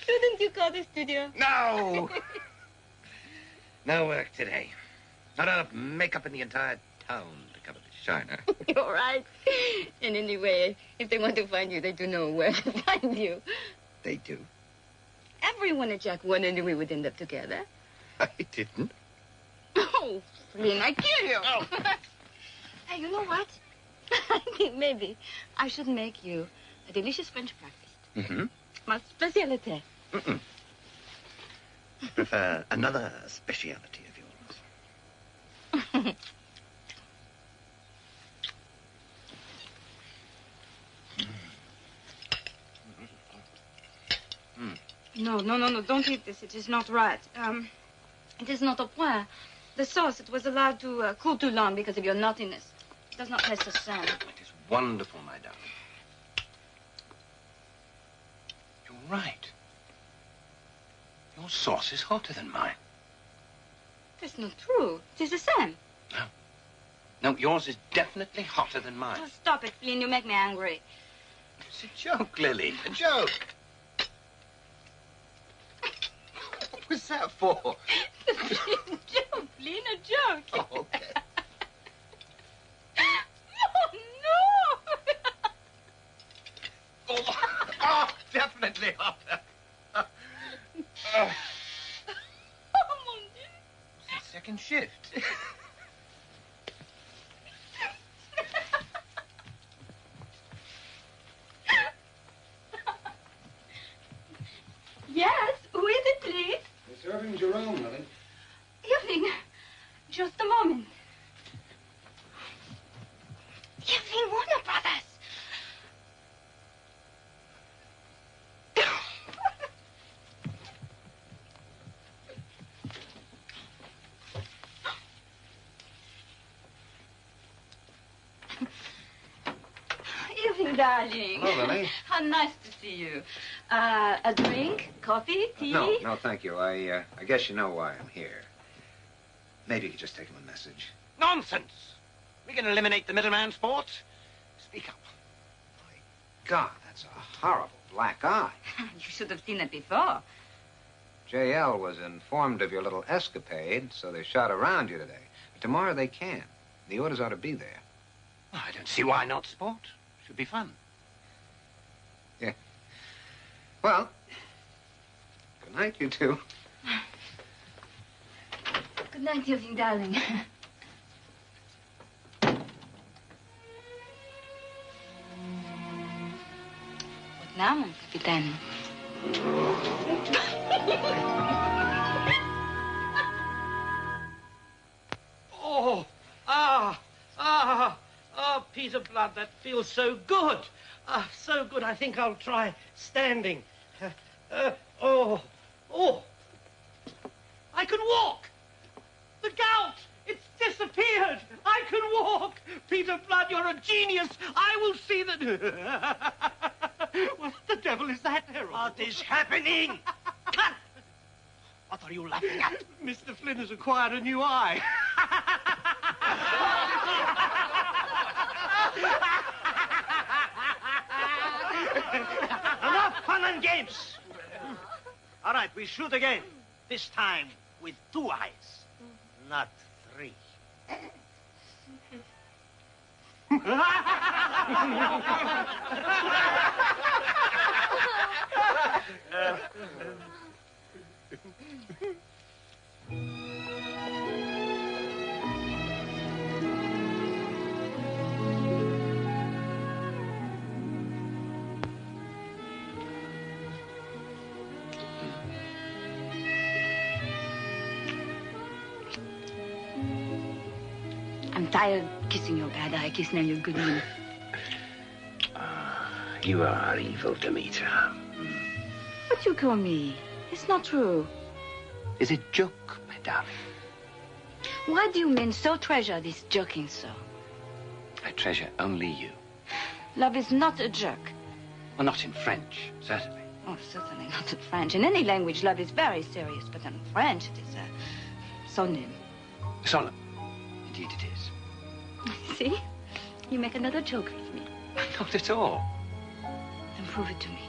Shouldn't you call the studio? No! No work today. Not enough makeup in the entire town to cover the shiner. You're right. And anyway, if they want to find you, they do know where to find you. They do. Everyone at Jack wondered we would end up together. I didn't. Oh, Flynn, I kill you. Oh. Hey, you know what? I think maybe I should make you a delicious French breakfast. Mm-hmm. My specialty. Mm-mm. I prefer another speciality of yours. No, don't eat this. It is not right. It is not au point. The sauce, it was allowed to cool too long because of your naughtiness. It does not taste the same. It is wonderful, my darling. You're right. Your sauce is hotter than mine. That's not true. It is the same. No, yours is definitely hotter than mine. Oh, stop it, Flynn. You make me angry. It's a joke, Lily. A joke. What was that for? A joke, Flynn. A joke. Oh, okay. No. Oh, definitely hotter. Oh, mon Dieu. It's the second shift. Yes, who is it, please? They're serving Jerome, Lily. Evening. Just a moment. Evening, Warner Brothers. Evening, darling. Hello, Lily. How nice to see you. A drink? Coffee? Tea? No, thank you. I guess you know why I'm here. Maybe you could just take him a message. Nonsense. We can eliminate the middleman sport. Speak up. My God, that's a horrible black eye. You should have seen it before. JL was informed of your little escapade, so they shot around you today. But tomorrow they can. The orders ought to be there. Well, I don't see why not. Sport should be fun. Yeah. Well, good night, you two. Good night, Irving, darling. What now, mon capitaine? Oh, Peter Blood, that feels so good. So good, I think I'll try standing. I can walk. The gout, it's disappeared. I can walk. Peter Blood, you're a genius. I will see that... What the devil is that, Errol? What is happening? Cut! What are you laughing at? Mr. Flynn has acquired a new eye. Enough fun and games. All right, we shoot again. This time with 2 eyes, not 3. I'm tired kissing your bad eye, kissing your good moon. You are evil, Demeter. What you call me? It's not true. Is it joke, my darling? Why do you men so treasure this joking so? I treasure only you. Love is not a joke. Well, not in French, certainly. Oh, certainly not in French. In any language, love is very serious, but in French, it is solemn. Solemn. Indeed it is. See? You make another joke with me. Not at all. Then prove it to me.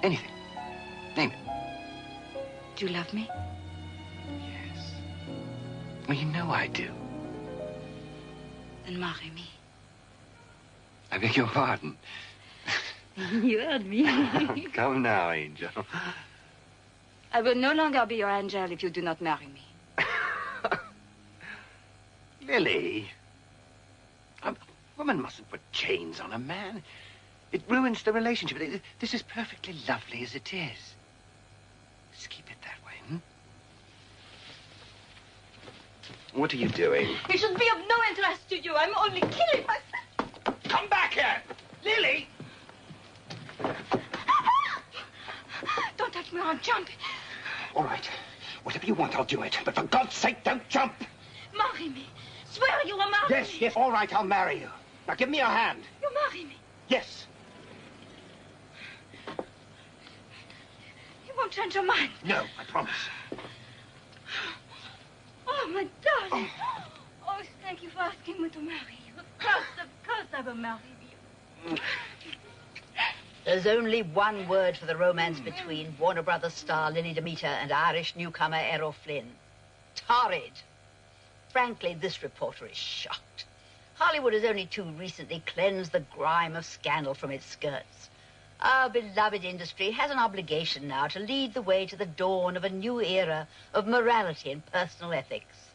Anything. Name it. Do you love me? Yes. Well, you know I do. Then marry me. I beg your pardon. You heard me. Come now, Angel. I will no longer be your angel if you do not marry me. Lily, a woman mustn't put chains on a man. It ruins the relationship. This is perfectly lovely as it is. Let's keep it that way, hmm? What are you doing? It should be of no interest to you. I'm only killing myself. Come back here! Lily! Don't touch me or I'll jump. All right. Whatever you want, I'll do it. But for God's sake, don't jump! Marry me. Swear you will marry me. Yes, all right, I'll marry you. Now give me your hand. You marry me. Yes. You won't change your mind. No, I promise. Oh, my darling. Oh, thank you for asking me to marry you. Of course I will marry you. There's only one word for the romance between Warner Brothers star Lily Demeter and Irish newcomer Errol Flynn. Torrid. Frankly, this reporter is shocked. Hollywood has only too recently cleansed the grime of scandal from its skirts. Our beloved industry has an obligation now to lead the way to the dawn of a new era of morality and personal ethics.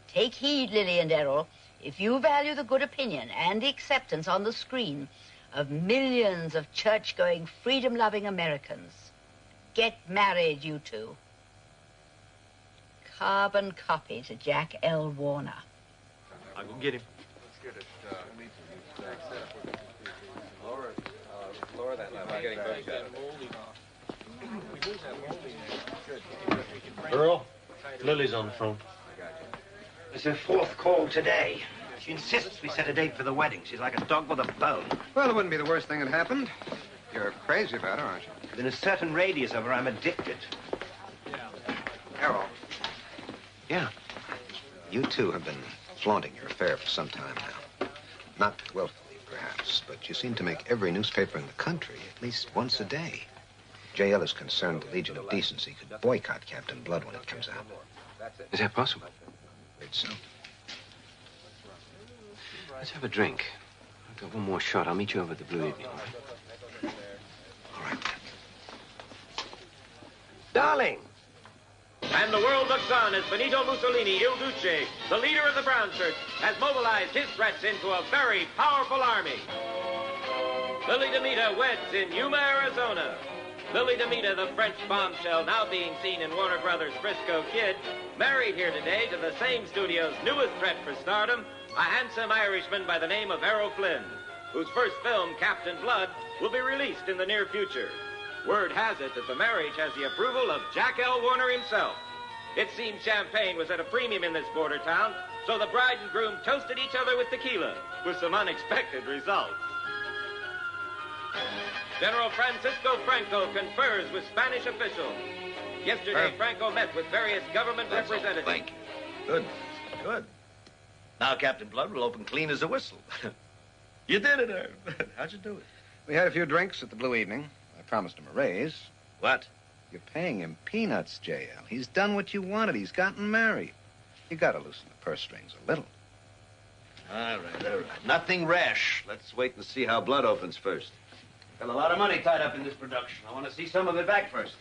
Take heed, Lily and Errol, if you value the good opinion and the acceptance on the screen of millions of church-going, freedom-loving Americans. Get married, you two. Carbon copy to Jack L. Warner. I'll go get him. Let's get it. Lower that level. I'm getting bugs out of it. Earl, Lily's on the phone. It's her 4th call today. She insists we set a date for the wedding. She's like a dog with a bone. Well, it wouldn't be the worst thing that happened. You're crazy about her, aren't you? Within a certain radius of her, I'm addicted. Errol. Yeah. You two have been flaunting your affair for some time now. Not willfully, perhaps, but you seem to make every newspaper in the country at least once a day. J.L. is concerned the Legion of Decency could boycott Captain Blood when it comes out. Is that possible? Afraid so. Let's have a drink. I've got one more shot. I'll meet you over at the Blue Evening, all right? All right. Darling! And the world looks on as Benito Mussolini, Il Duce, the leader of the Brown Shirts, has mobilized his threats into a very powerful army. Lily DeMita weds in Yuma, Arizona. Lily DeMita, the French bombshell now being seen in Warner Brothers' Frisco Kid, married here today to the same studio's newest threat for stardom, a handsome Irishman by the name of Errol Flynn, whose first film, Captain Blood, will be released in the near future. Word has it that the marriage has the approval of Jack L. Warner himself. It seems champagne was at a premium in this border town, so the bride and groom toasted each other with tequila, with some unexpected results. General Francisco Franco confers with Spanish officials. Yesterday, Franco met with various government representatives. Thank you. Good. Good. Now Captain Blood will open clean as a whistle. You did it, Herb. How'd you do it? We had a few drinks at the Blue Evening. I promised him a raise. What? You're paying him peanuts, J.L. He's done what you wanted. He's gotten married. You gotta loosen the purse strings a little. All right, all right. Nothing rash. Let's wait and see how Blood opens first. Got a lot of money tied up in this production. I want to see some of it back first.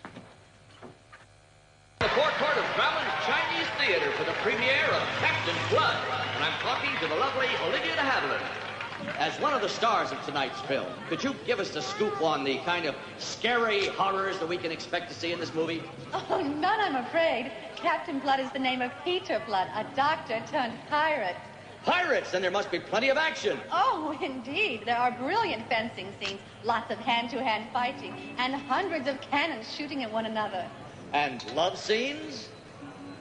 The forecourt of Drummonds Chinese Theater for the premiere of Captain Blood. And I'm talking to the lovely Olivia de Havilland. As one of the stars of tonight's film, could you give us the scoop on the kind of scary horrors that we can expect to see in this movie? Oh, none, I'm afraid. Captain Blood is the name of Peter Blood, a doctor turned pirate. Pirates, then there must be plenty of action. Oh, indeed. There are brilliant fencing scenes, lots of hand-to-hand fighting, and hundreds of cannons shooting at one another. And love scenes?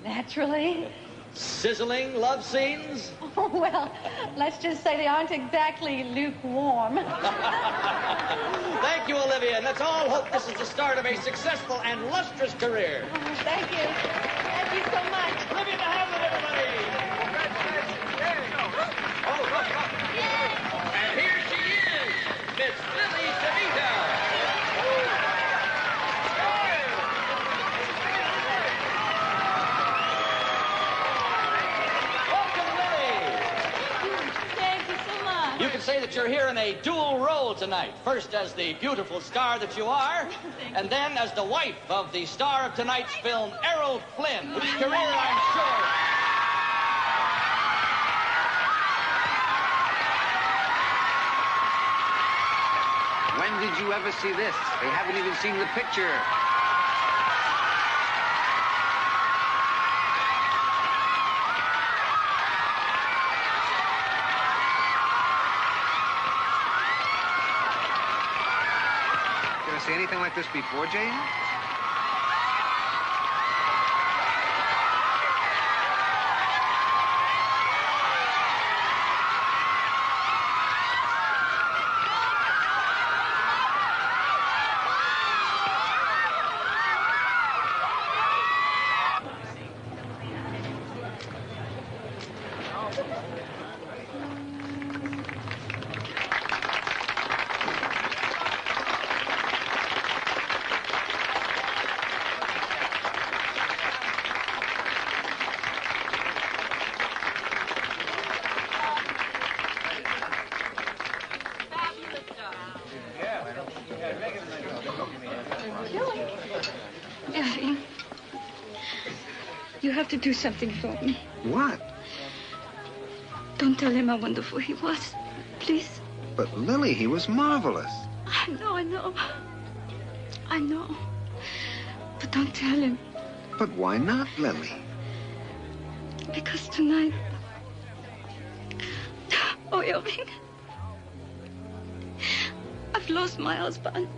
Naturally. Sizzling love scenes? Oh, well, let's just say they aren't exactly lukewarm. Thank you, Olivia, and let's all hope this is the start of a successful and lustrous career. Oh, thank you. Thank you so much. Olivia de Havilland, everybody! Oh, look. And here she is, Miss Lily DeMita. You can say that you're here in a dual role tonight. First as the beautiful star that you are, and then as the wife of the star of tonight's film, Errol Flynn, whose career, I'm sure... When did you ever see this? They haven't even seen the picture. Did I see anything like this before, Jane? Daddy, you have to do something for me. What? Don't tell him how wonderful he was, please. But, Lily, he was marvelous. I know. I know. But don't tell him. But why not, Lily? Because tonight... Oh, Errol, I've lost my husband.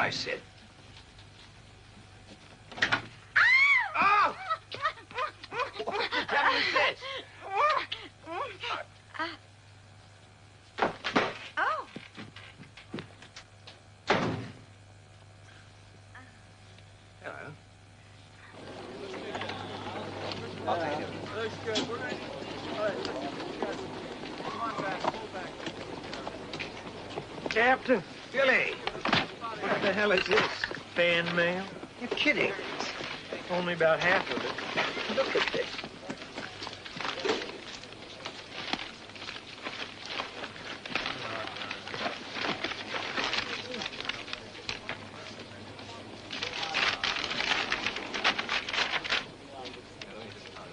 I said. Oh! What the devil is this? Oh. Hello. Looks good. We're ready. All right, listen. Come on back. Pull back. Captain, Billy, what the hell is this? Fan mail? You're kidding. Only about half of it. Look at this.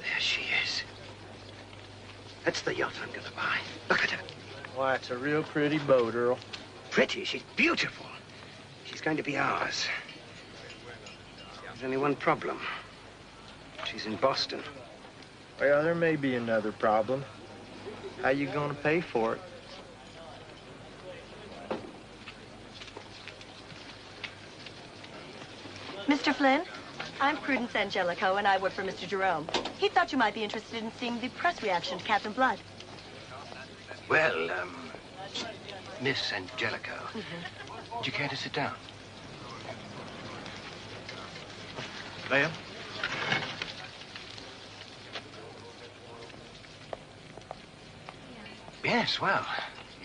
There she is. That's the yacht I'm going to buy. Look at her. Why, it's a real pretty boat, Earl. Pretty. She's beautiful. She's going to be ours. There's only one problem. She's in Boston. Well, there may be another problem. How you gonna pay for it? Mr. Flynn, I'm Prudence Angelico, and I work for Mr. Jerome. He thought you might be interested in seeing the press reaction to Captain Blood. Well, Miss Angelico, would you care to sit down? Ma'am? Yes, well,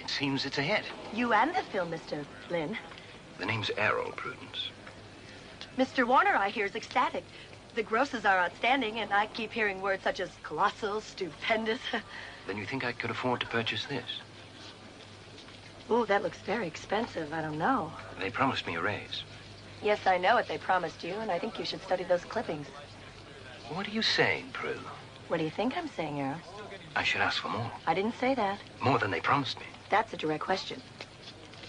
it seems it's a hit. You and the film, Mr. Flynn. The name's Errol, Prudence. Mr. Warner, I hear, is ecstatic. The grosses are outstanding, and I keep hearing words such as colossal, stupendous. Then you think I could afford to purchase this? Ooh, that looks very expensive. I don't know. They promised me a raise. Yes, I know what they promised you, and I think you should study those clippings. What are you saying, Prue? What do you think I'm saying, Errol? I should ask for more. I didn't say that. More than they promised me. That's a direct question.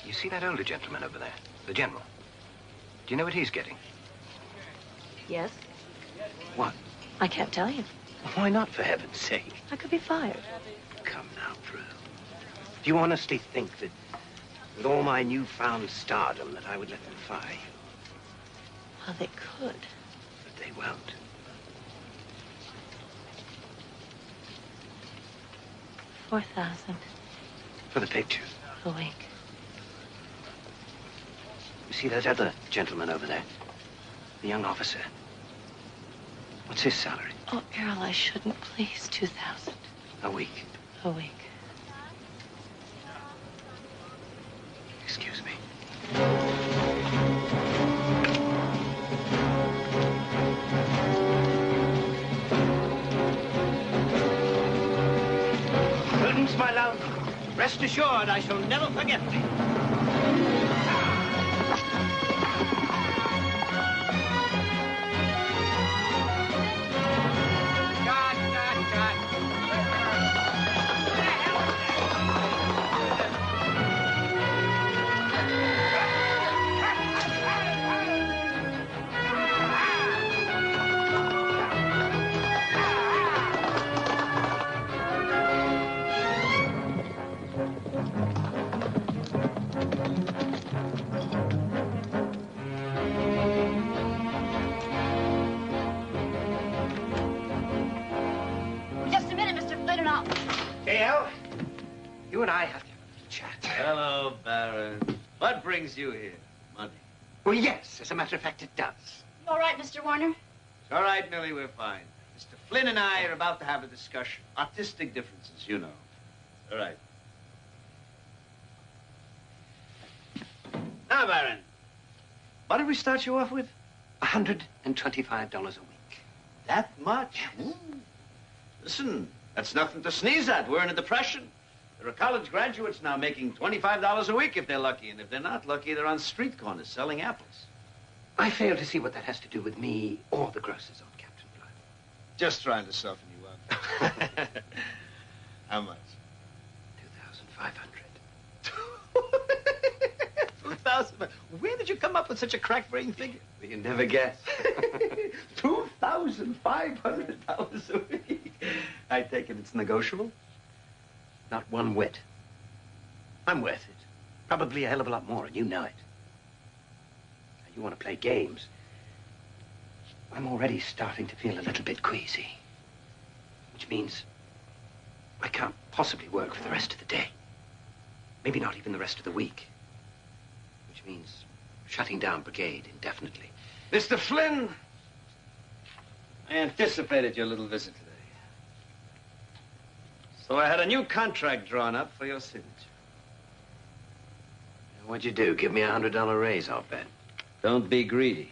You see that older gentleman over there? The general. Do you know what he's getting? Yes? What? I can't tell you. Why not, for heaven's sake? I could be fired. Come now, Prue. Do you honestly think that with all my newfound stardom that I would let them fire you? Well, they could. But they won't. $4,000 For the picture. a week. You see that other gentleman over there? The young officer. What's his salary? Oh, Errol, I shouldn't. Please, $2,000 A week. a week. Excuse me. Prudence, my love, rest assured I shall never forget thee. Just a minute, Mr. Flynn, and I'll... Al, you and I have to have a chat. Hello, Baron. What brings you here? Money. Well, yes, as a matter of fact, it does. You all right, Mr. Warner? It's all right, Millie, we're fine. Mr. Flynn and I are about to have a discussion. Artistic differences, you know. All right. Now, Baron, what did we start you off with? $125 a week. That much? Listen, that's nothing to sneeze at. We're in a depression. There are college graduates now making $25 a week if they're lucky, and if they're not lucky, they're on street corners selling apples. I fail to see what that has to do with me or the grocers on Captain Blood. Just trying to soften you up. How much? 2,500. 2,000. Where did you come up with such a crack-brain figure? You never guess. $2,500 a week. I take it it's negotiable? Not one whit. I'm worth it. Probably a hell of a lot more, and you know it. You want to play games. I'm already starting to feel a little bit queasy. Which means I can't possibly work for the rest of the day. Maybe not even the rest of the week. Which means shutting down brigade indefinitely. Mr. Flynn, I anticipated your little visit today. So I had a new contract drawn up for your signature. What'd you do? Give me a $100 raise, I'll bet. Don't be greedy.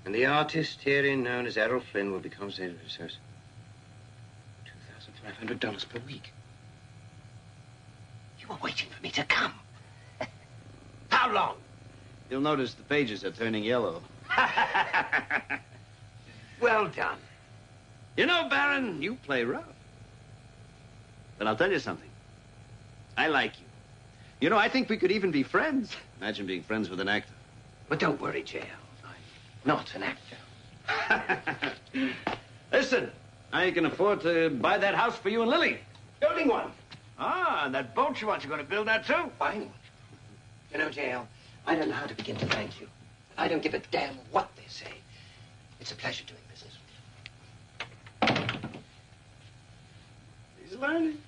And the artist herein known as Errol Flynn will be compensated for his service. $2,500 per week. You were waiting for me to come. How long? You'll notice the pages are turning yellow. Well done. You know, Baron, you play rough. But I'll tell you something. I like you. You know, I think we could even be friends. Imagine being friends with an actor. But don't worry, J.L. I'm not an actor. Listen, I can afford to buy that house for you and Lily. Building one. Ah, and that boat you want, you're going to build that too? Fine. You know, J.L., I don't know how to begin to thank you. I don't give a damn what they say. It's a pleasure doing business with you. He's learning.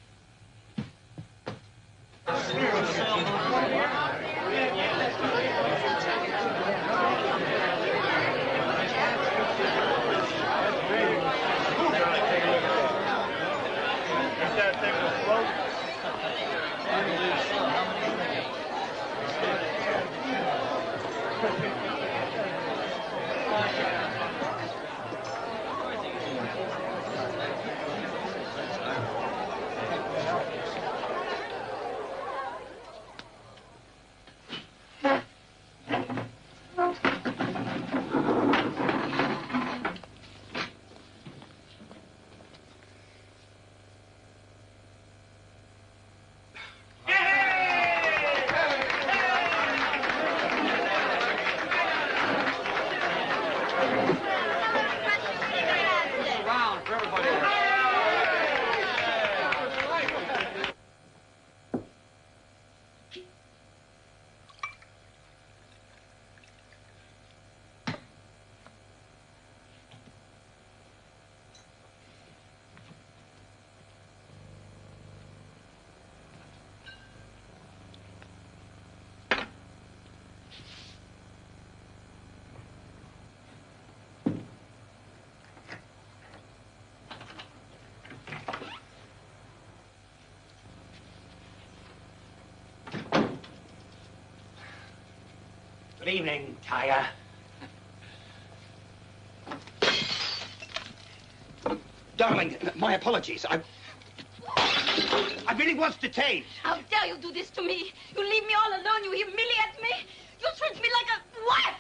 Good evening, Tiger. Darling, my apologies. I really was detained. How dare you do this to me? You leave me all alone. You humiliate me. You treat me like a wife.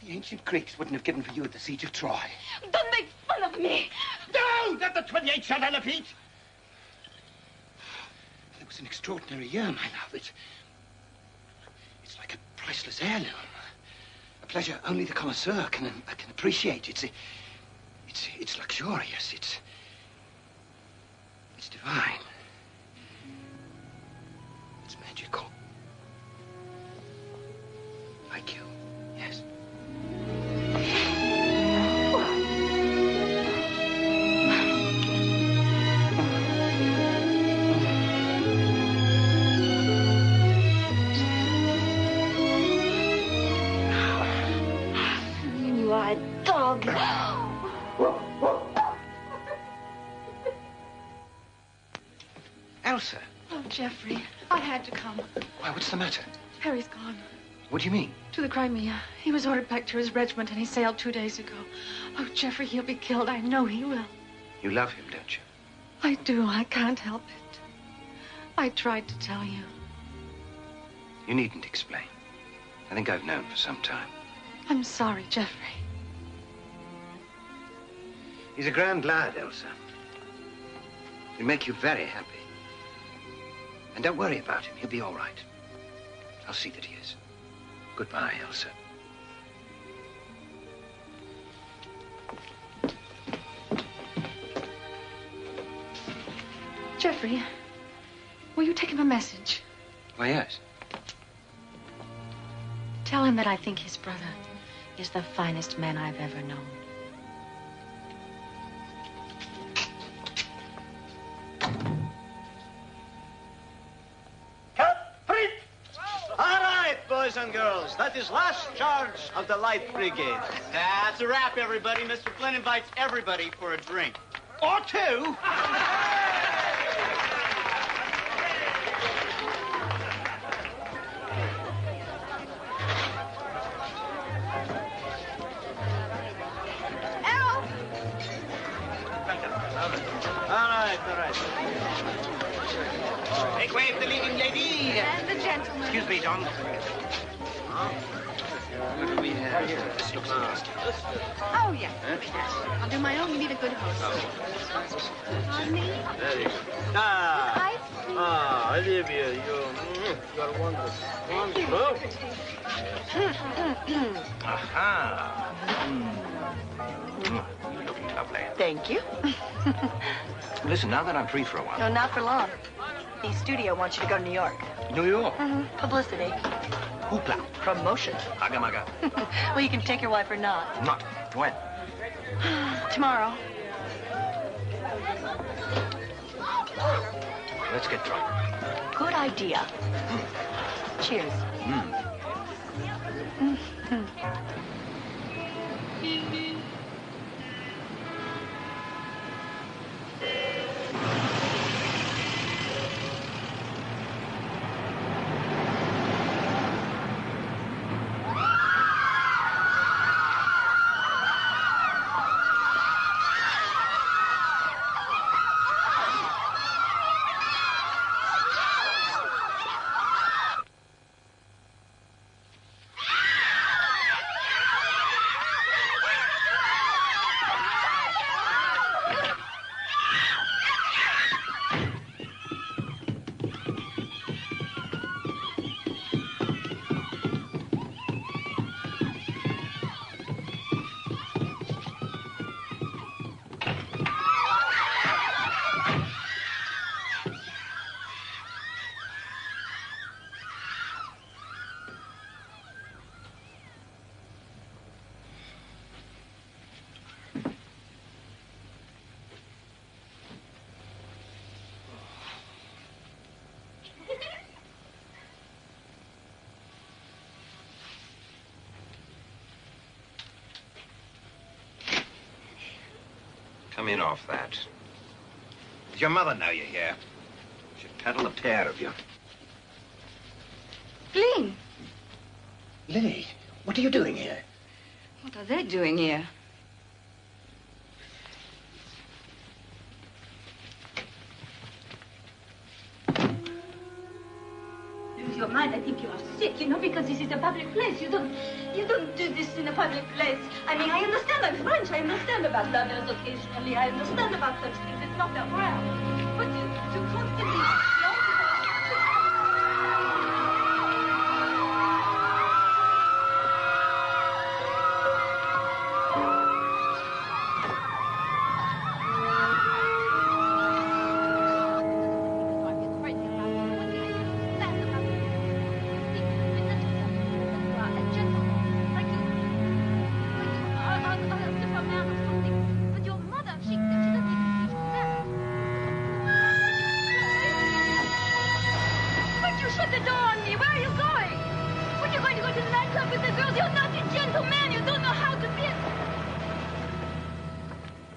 The ancient Greeks wouldn't have given for you at the siege of Troy. Don't make fun of me. No, not the 28 shot on the feet. It was an extraordinary year, my love. It's like a priceless heirloom. A pleasure only the connoisseur can appreciate. It's luxurious. It's divine. It's magical. Like you, yes. You are a dog. Elsa. Oh, Jeffrey, I had to come. Why, what's the matter? Harry's gone. What do you mean? To the Crimea. He was ordered back to his regiment, and he sailed 2 days ago. Oh, Jeffrey, he'll be killed. I know he will. You love him, don't you? I do. I can't help it. I tried to tell you. You needn't explain. I think I've known for some time. I'm sorry, Jeffrey. He's a grand lad, Elsa. He'll make you very happy. And don't worry about him. He'll be all right. I'll see that he is. Goodbye, Elsa. Jeffrey, will you take him a message? Why, yes. Tell him that I think his brother is the finest man I've ever known. All right, boys and girls, that is last charge of the Light Brigade. That's a wrap, everybody. Mr. Flynn invites everybody for a drink. Or two. Errol! All right. Make way for the leading lady. And the gentleman. Excuse me, John. What do we have here? This looks nasty. Oh, yes. I'll do my own. You need a good host. On me? There you go. Olivia, you are wonderful. Aha. You're looking lovely. Thank you. Listen, now that I'm free for a while. No, not for long. The studio wants you to go to New York. New York? Publicity. Hoopla. Promotion. Haga-maga. Well, you can take your wife or not. Not. When? Tomorrow. Let's get drunk. Good idea. Cheers. Come in off that. Does your mother know you're here? She'd peddle a pair of you. Flynn! Lily, what are you doing here? What are they doing here? Lose your mind. I think you are sick, you know, because this is a public place. You don't do this in a public place. I mean, I understand I'm French. I understand about lovers occasionally. I understand about such things. It's not that rare. But to constantly...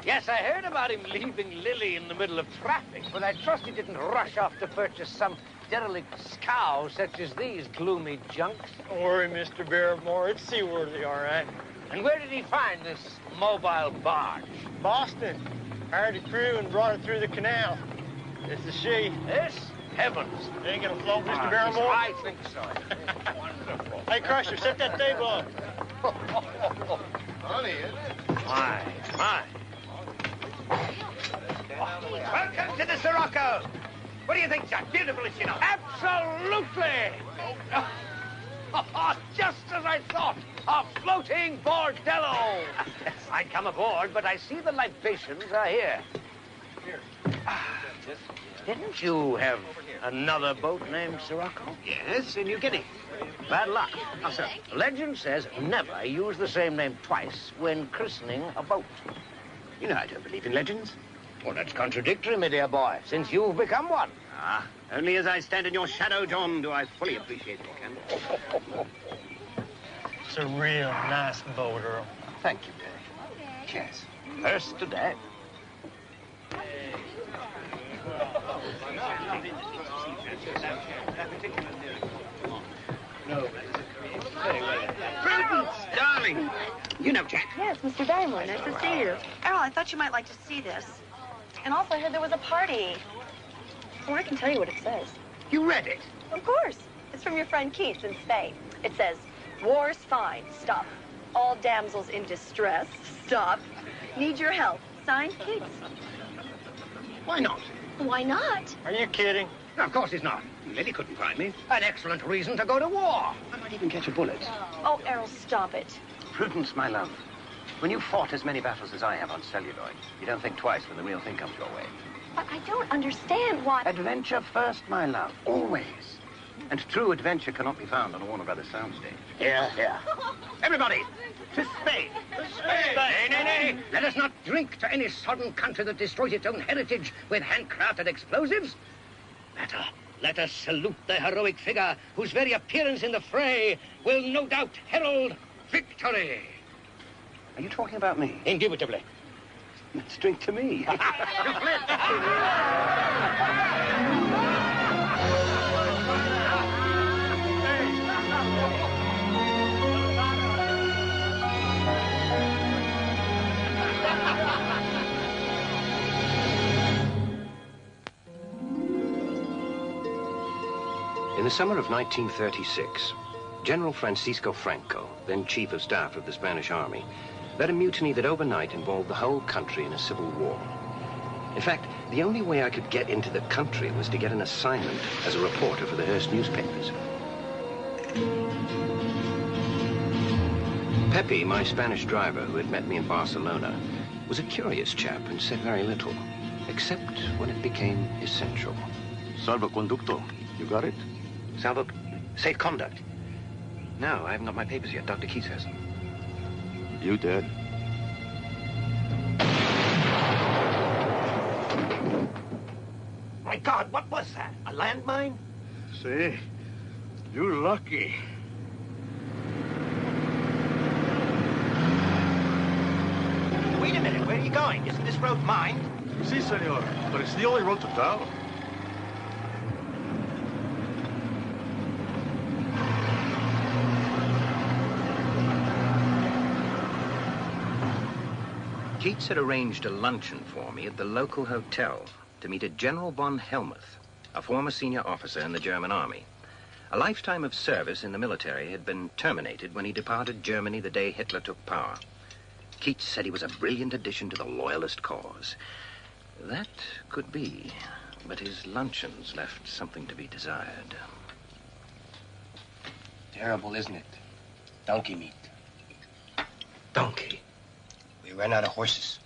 Yes, I heard about him leaving Lily in the middle of traffic, but I trust he didn't rush off to purchase some derelict scow such as these gloomy junks. Don't worry, Mr. Barrymore. It's seaworthy, all right. And where did he find this mobile barge? Boston. Hired a crew and brought it through the canal. This is she. This? Heavens. You ain't gonna float, Mr. Barrymore? I think so. Wonderful. Hey, Crusher, set that table up. Funny, isn't it? My. Welcome to the Sirocco. What do you think, Jack? Beautiful, is she not? Absolutely. Just as I thought. A floating bordello. I'd come aboard, but I see the libations are here. Here. Didn't you have another boat named Sirocco? Yes, in New Guinea. Bad luck. How so? Legend says never use the same name twice when christening a boat. You know I don't believe in legends. Well, that's contradictory, my dear boy, since you've become one. Ah, only as I stand in your shadow, John, do I fully appreciate your candor. It's a real nice boat, Earl. Thank you, Dave. Cheers. First to death. Prudence, darling. You know Jack. Yes, Mr. Barrymore, nice to see you. Errol, I thought you might like to see this. And also, I heard there was a party. Well, I can tell you what it says. You read it? Of course. It's from your friend Keats in Spain. It says, war's fine, stop. All damsels in distress, stop. Need your help. Signed, Keats. Why not? Why not? Are you kidding? No, of course he's not. Lily couldn't find me. An excellent reason to go to war. I might even catch a bullet. Oh, Errol, stop it. Prudence, my love. When you've fought as many battles as I have on celluloid, you don't think twice when the real thing comes your way. But I don't understand why... Adventure first, my love. Always. And true adventure cannot be found on a Warner Brothers soundstage. Here, here. Everybody, to Spain. To Spain. Nay. Let us not drink to any sodden country that destroys its own heritage with handcrafted explosives. Better, let us salute the heroic figure whose very appearance in the fray will no doubt herald victory. Are you talking about me? Indubitably. Let's drink to me. In the summer of 1936, General Francisco Franco, then Chief of Staff of the Spanish Army, led a mutiny that overnight involved the whole country in a civil war. In fact, the only way I could get into the country was to get an assignment as a reporter for the Hearst newspapers. Pepe, my Spanish driver who had met me in Barcelona, was a curious chap and said very little, except when it became essential. Salvoconducto, you got it? Safe conduct. No, I haven't got my papers yet. Dr. Keats has them. You did. My God, what was that? A landmine? See, you're lucky. Wait a minute, where are you going? Isn't this road mine? Si, senor, but it's the only road to town. Keats had arranged a luncheon for me at the local hotel to meet a General von Helmuth, a former senior officer in the German army. A lifetime of service in the military had been terminated when he departed Germany the day Hitler took power. Keats said he was a brilliant addition to the loyalist cause. That could be, but his luncheons left something to be desired. Terrible, isn't it? Donkey meat. Donkey? We ran out of horses.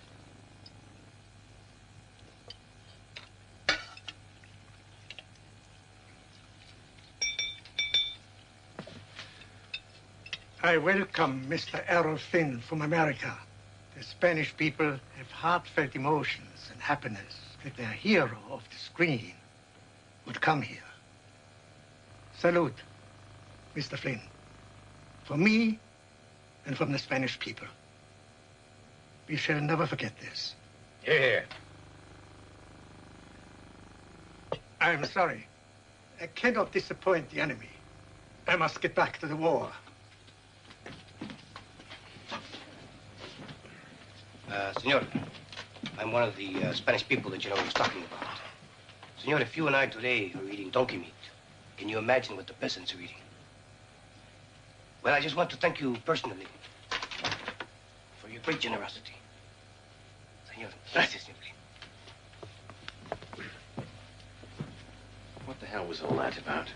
I welcome Mr. Errol Flynn from America. The Spanish people have heartfelt emotions and happiness that their hero of the screen would come here. Salute, Mr. Flynn. From me and from the Spanish people. We shall never forget this. Here. I'm sorry. I cannot disappoint the enemy. I must get back to the war. Senor, I'm one of the Spanish people that General was talking about. Senor, if you and I today are eating donkey meat, can you imagine what the peasants are eating? Well, I just want to thank you personally for your great generosity. Senor, gracias, simply. What the hell was all that about?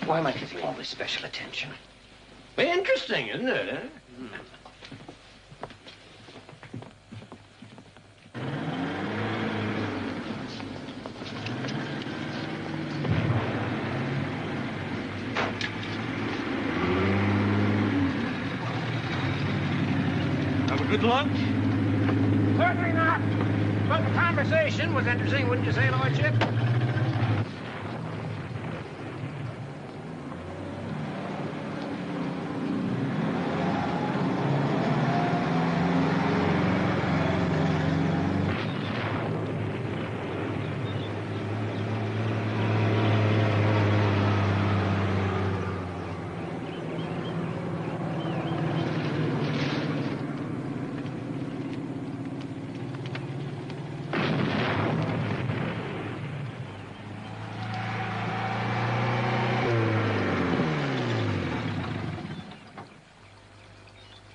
Why am I getting all this special attention? Interesting, isn't it, eh? Good lunch? Certainly not. But the conversation was interesting, wouldn't you say, Lordship?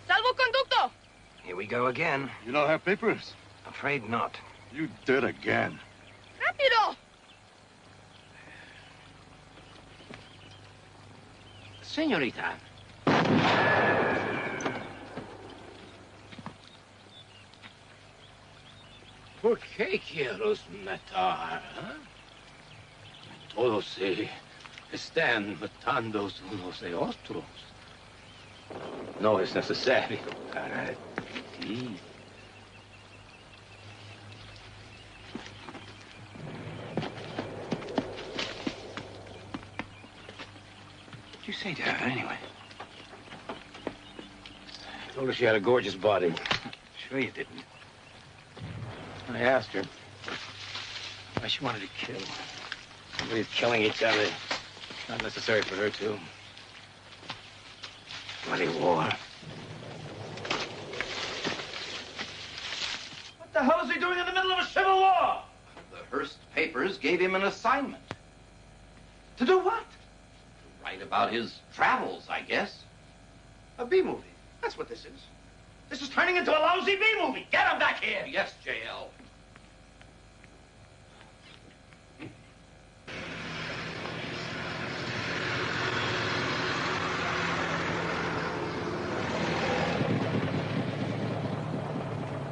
Salvoconducto! Here we go again. You don't have papers? Afraid not. You did again. Rápido! Señorita. ¿Por qué quieres matar? Todos se están matando unos de otros. No es necesario para ti. What'd you say to her, anyway? I told her she had a gorgeous body. Sure you didn't. I asked her why she wanted to kill. Everybody's killing each other. It's not necessary for her to. Bloody war. What the hell is he doing in the middle of a civil war? The Hearst papers gave him an assignment. To do what? To write about his travels, I guess. A B-movie. That's what this is. This is turning into a lousy B-movie. Get him back here. Yes, J.L.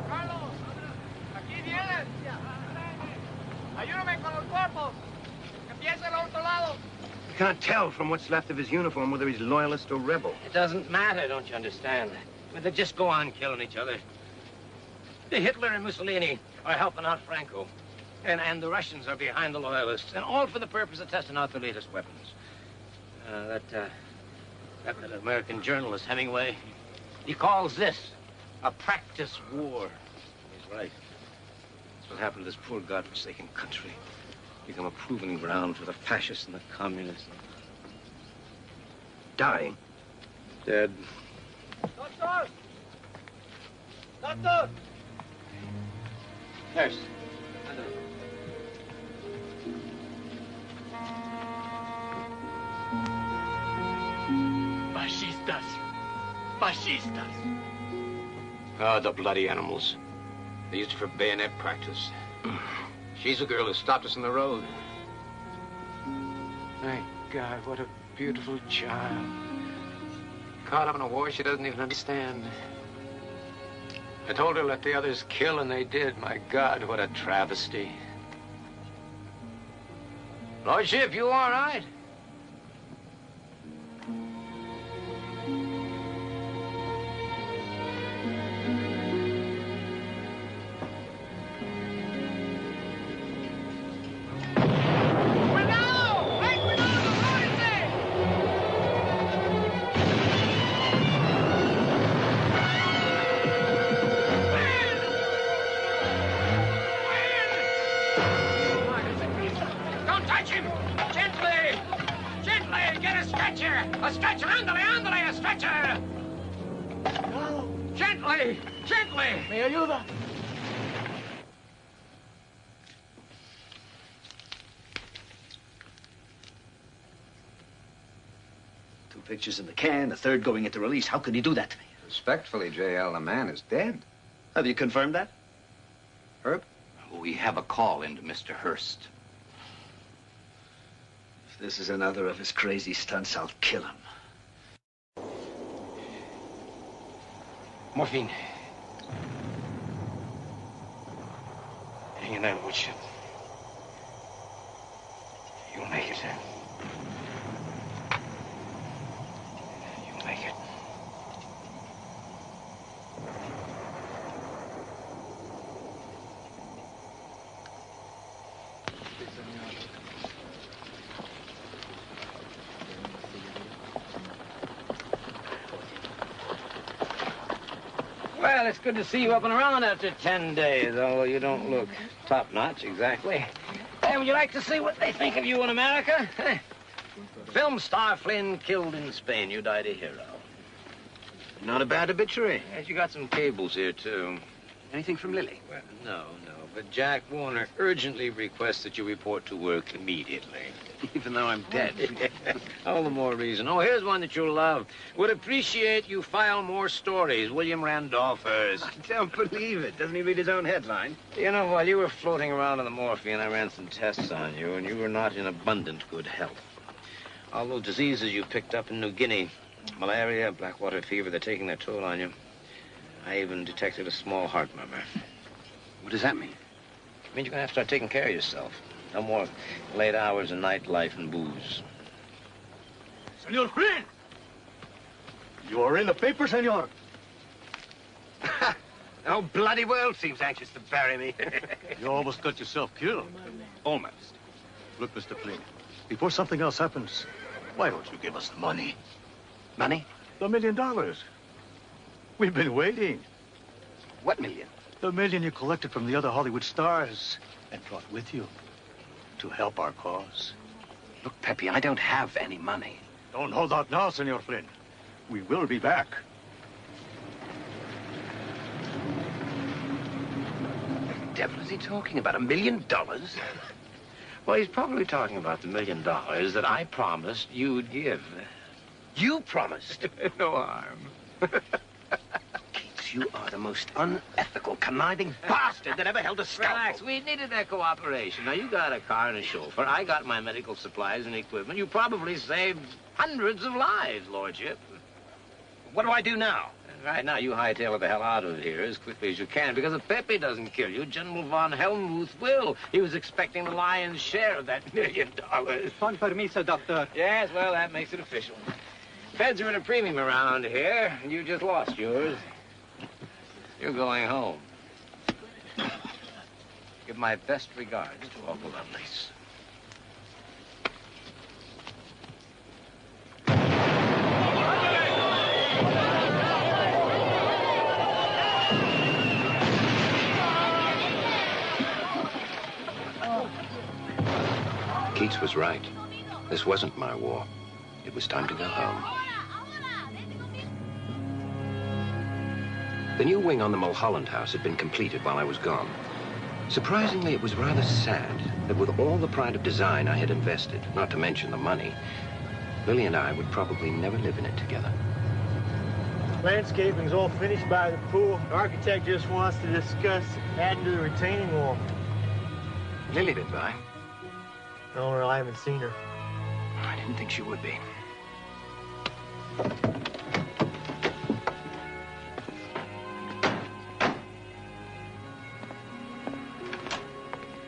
Carlos, aquí vienen. Ayúdame con los cuerpos. Empieza al otro lado. You can't tell from what's left of his uniform whether he's loyalist or rebel. It doesn't matter, don't you understand? I mean, they just go on killing each other. The Hitler and Mussolini are helping out Franco. And the Russians are behind the loyalists. And all for the purpose of testing out the latest weapons. That American journalist, Hemingway, he calls this a practice war. He's right. That's what happened to this poor godforsaken country. Become a proving ground for the fascists and the communists. Dying. Dead. Doctor! Doctor! Nurse. Fascistas. Fascistas. Oh, the bloody animals. They used her for bayonet practice. She's the girl who stopped us on the road. My God, what a beautiful child. Caught up in a war she doesn't even understand. I told her let the others kill, and they did. My God, what a travesty. Lordship, you all right? Don't touch him! Gently! Gently! Get a stretcher! A stretcher! Ándale, ándale! A stretcher! No! Gently! Gently! ¿Me ayuda? Two pictures in the can, the third going into release. How could he do that to me? Respectfully, J.L., the man is dead. Have you confirmed that? Herb? We have a call into Mr. Hearst. If this is another of his crazy stunts, I'll kill him. Morphine. Hang in there, Lordship. You'll make it. You'll make it. Well, it's good to see you up and around after 10 days, although you don't look top-notch exactly. Hey, would you like to see what they think of you in America? Film star Flynn killed in Spain. You died a hero. Not a bad obituary. Yes, you got some cables here, too. Anything from Lily? Well, no. But Jack Warner urgently requests that you report to work immediately. Even though I'm dead. All the more reason. Oh, here's one that you'll love. Would appreciate you file more stories. William Randolphers. I don't believe it. Doesn't he read his own headline? You know, while you were floating around on the morphine, I ran some tests on you, and you were not in abundant good health. All those diseases you picked up in New Guinea, malaria, blackwater fever, they're taking their toll on you. I even detected a small heart murmur. What does that mean? It means you're going to have to start taking care of yourself. No more late hours and nightlife and booze. Senor Flynn! You are in the paper, senor. The whole bloody world seems anxious to bury me. You almost got yourself killed. Almost. Look, Mr. Flynn, before something else happens, why don't you give us the money? Money? The $1 million. We've been waiting. What million? The $1 million you collected from the other Hollywood stars and brought with you to help our cause. Look, Pepe, I don't have any money. Don't hold out now, Senor Flynn. We will be back. What the devil is he talking about? $1 million? Well, he's probably talking about the $1 million that I promised you'd give. You promised? No harm. You are the most unethical, conniving bastard that ever held a scalpel. Relax, we needed that cooperation. Now, you got a car and a chauffeur. I got my medical supplies and equipment. You probably saved hundreds of lives, Lordship. What do I do now? Right now, you hightail it the hell out of here as quickly as you can, because if Pepe doesn't kill you, General von Helmuth will. He was expecting the lion's share of that $1 million. Con permiso, doctor. Yes, well, that makes it official. Feds are in a premium around here, and you just lost yours. You're going home. Give my best regards to all the lovelies. Keats was right. This wasn't my war. It was time to go home. The new wing on the Mulholland House had been completed while I was gone. Surprisingly, it was rather sad that with all the pride of design I had invested, not to mention the money, Lily and I would probably never live in it together. Landscaping's all finished by the pool. The architect just wants to discuss adding to the retaining wall. Lily been by? No, well, I haven't seen her. I didn't think she would be.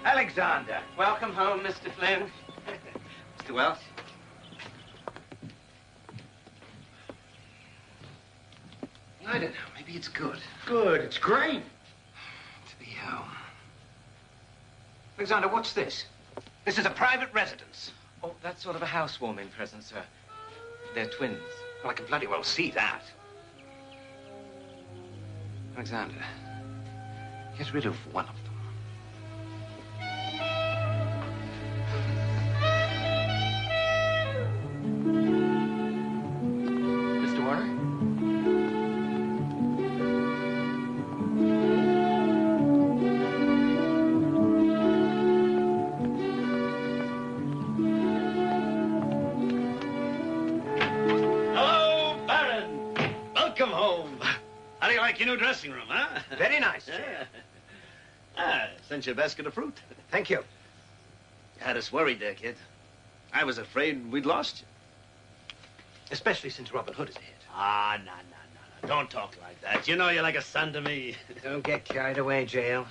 Alexander. Welcome home, Mr. Flynn. Mr. Wells. I don't know. Maybe it's good. Good. It's great. To be home. Alexander, what's this? This is a private residence. Oh, that's sort of a housewarming present, sir. They're twins. Well, I can bloody well see that. Alexander, get rid of one of them. Mr. Warner? Hello, Baron. Welcome home. How do you like your new dressing room, huh? Very nice, sir. Sent you a basket of fruit. Thank you. You had us worried there, kid. I was afraid we'd lost you. Especially since Robin Hood is ahead. Ah, no. Don't talk like that. You know you're like a son to me. Don't get carried away, Jail.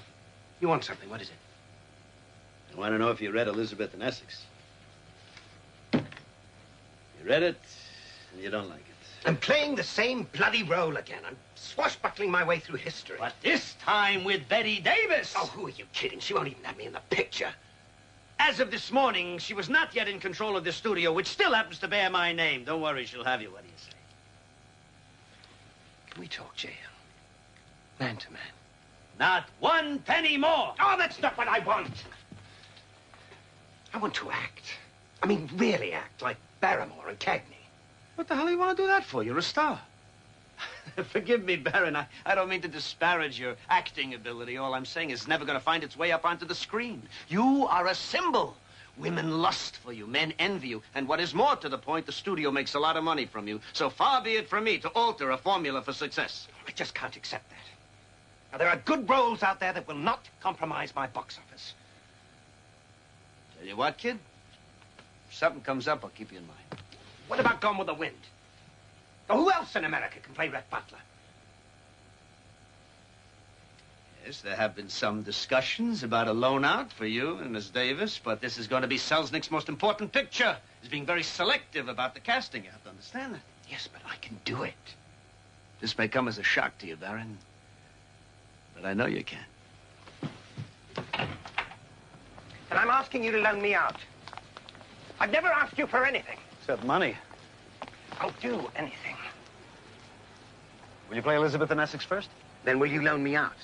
You want something. What is it? I want to know if you read Elizabeth in Essex. You read it, and you don't like it. I'm playing the same bloody role again. I'm swashbuckling my way through history. But this time with Betty Davis. Oh, who are you kidding? She won't even have me in the picture. As of this morning, she was not yet in control of the studio, which still happens to bear my name. Don't worry, she'll have you. What do you say? Can we talk, J.L.? Man to man. Not 1 penny more. Oh, that's not what I want. I want to act. I mean, really act, like Barrymore and Cagney. What the hell do you want to do that for? You're a star. Forgive me, Baron. I don't mean to disparage your acting ability. All I'm saying is it's never going to find its way up onto the screen. You are a symbol. Women lust for you. Men envy you. And what is more to the point, the studio makes a lot of money from you. So far be it from me to alter a formula for success. I just can't accept that. Now, there are good roles out there that will not compromise my box office. Tell you what, kid. If something comes up, I'll keep you in mind. What about Gone with the Wind? Now, who else in America can play Rhett Butler? Yes, there have been some discussions about a loan out for you and Miss Davis, but this is going to be Selznick's most important picture. He's being very selective about the casting. You have to understand that. Yes, but I can do it. This may come as a shock to you, Baron, but I know you can. And I'm asking you to loan me out. I've never asked you for anything. Except money. I'll do anything. Will you play Elizabeth in Essex first? Then will you loan me out?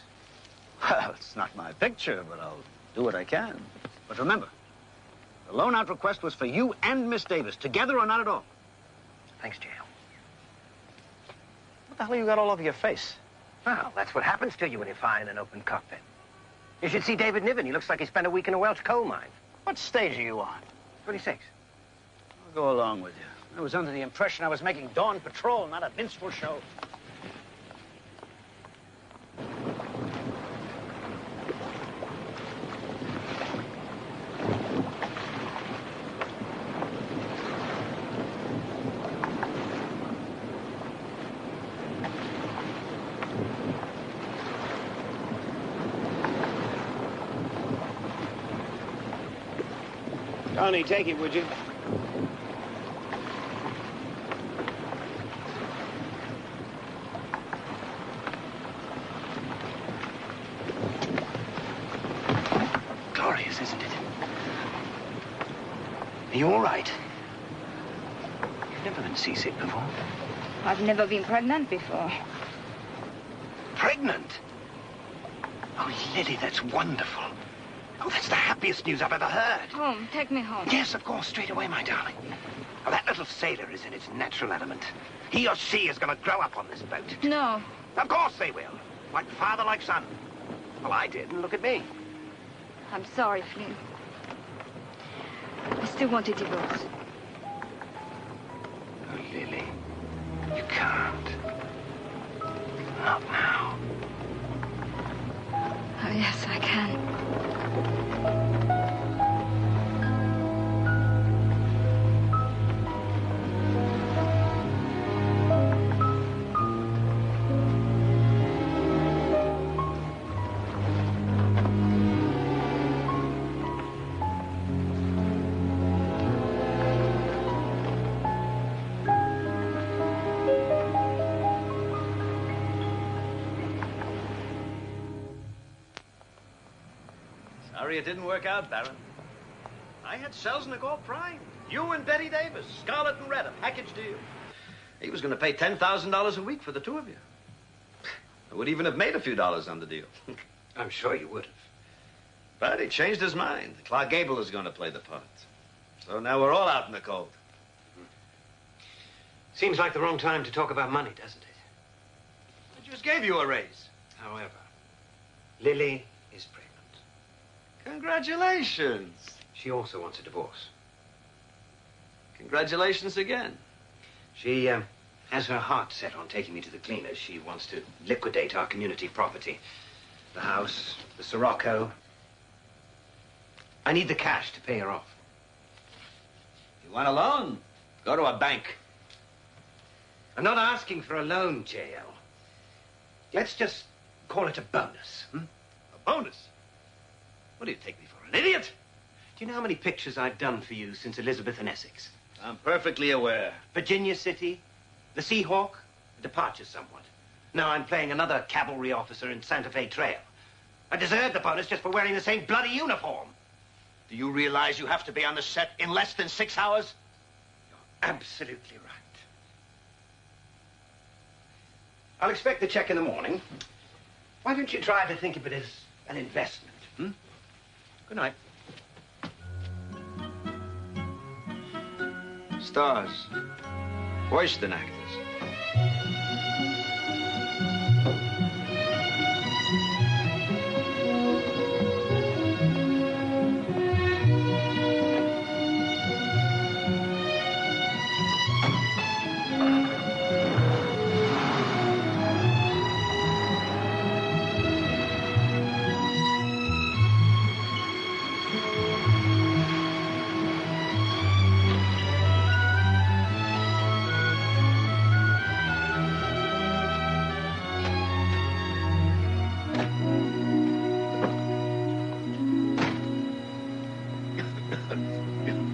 Well, it's not my picture, but I'll do what I can. But remember, the loan-out request was for you and Miss Davis, together or not at all. Thanks, J.L. What the hell you got all over your face? Well, that's what happens to you when you fly in an open cockpit. You should see David Niven. He looks like he spent a week in a Welsh coal mine. What stage are you on? 26. I'll go along with you. I was under the impression I was making dawn patrol, not a minstrel show. Tony, take it, would you? Glorious, isn't it? Are you all right? You've never been seasick before. I've never been pregnant before. Pregnant? Oh, Lily, that's wonderful. Oh, that's the happiest news I've ever heard. Home, take me home. Yes, of course, straight away, my darling. Oh, that little sailor is in its natural element. He or she is going to grow up on this boat. No. Of course they will. Like father, like son. Well, I did, and look at me. I'm sorry, Flynn. I still want a divorce. Oh, Lily, you can't. Not now. Oh, yes, I can. Sorry it didn't work out, Baron. I had Selznick all primed. You and Betty Davis, Scarlet and Red, a package deal. He was going to pay $10,000 a week for the two of you. I would even have made a few dollars on the deal. I'm sure you would have. But he changed his mind. Clark Gable is going to play the part. So now we're all out in the cold. Seems like the wrong time to talk about money, doesn't it? I just gave you a raise. However, Lily is pregnant. Congratulations. She also wants a divorce. Congratulations again. She has her heart set on taking me to the cleaners. She wants to liquidate our community property. The house, the Sirocco. I need the cash to pay her off. You want a loan? Go to a bank. I'm not asking for a loan, J.L. Let's just call it a bonus. A bonus? What do you take me for, an idiot? Do you know how many pictures I've done for you since Elizabeth and Essex? I'm perfectly aware. Virginia City, the Seahawk, departure somewhat. Now I'm playing another cavalry officer in Santa Fe Trail. I deserve the bonus just for wearing the same bloody uniform. Do you realize you have to be on the set in less than 6 hours? You're absolutely right. I'll expect the check in the morning. Why don't you try to think of it as an investment, hmm? Good night. Stars. Worse than actors.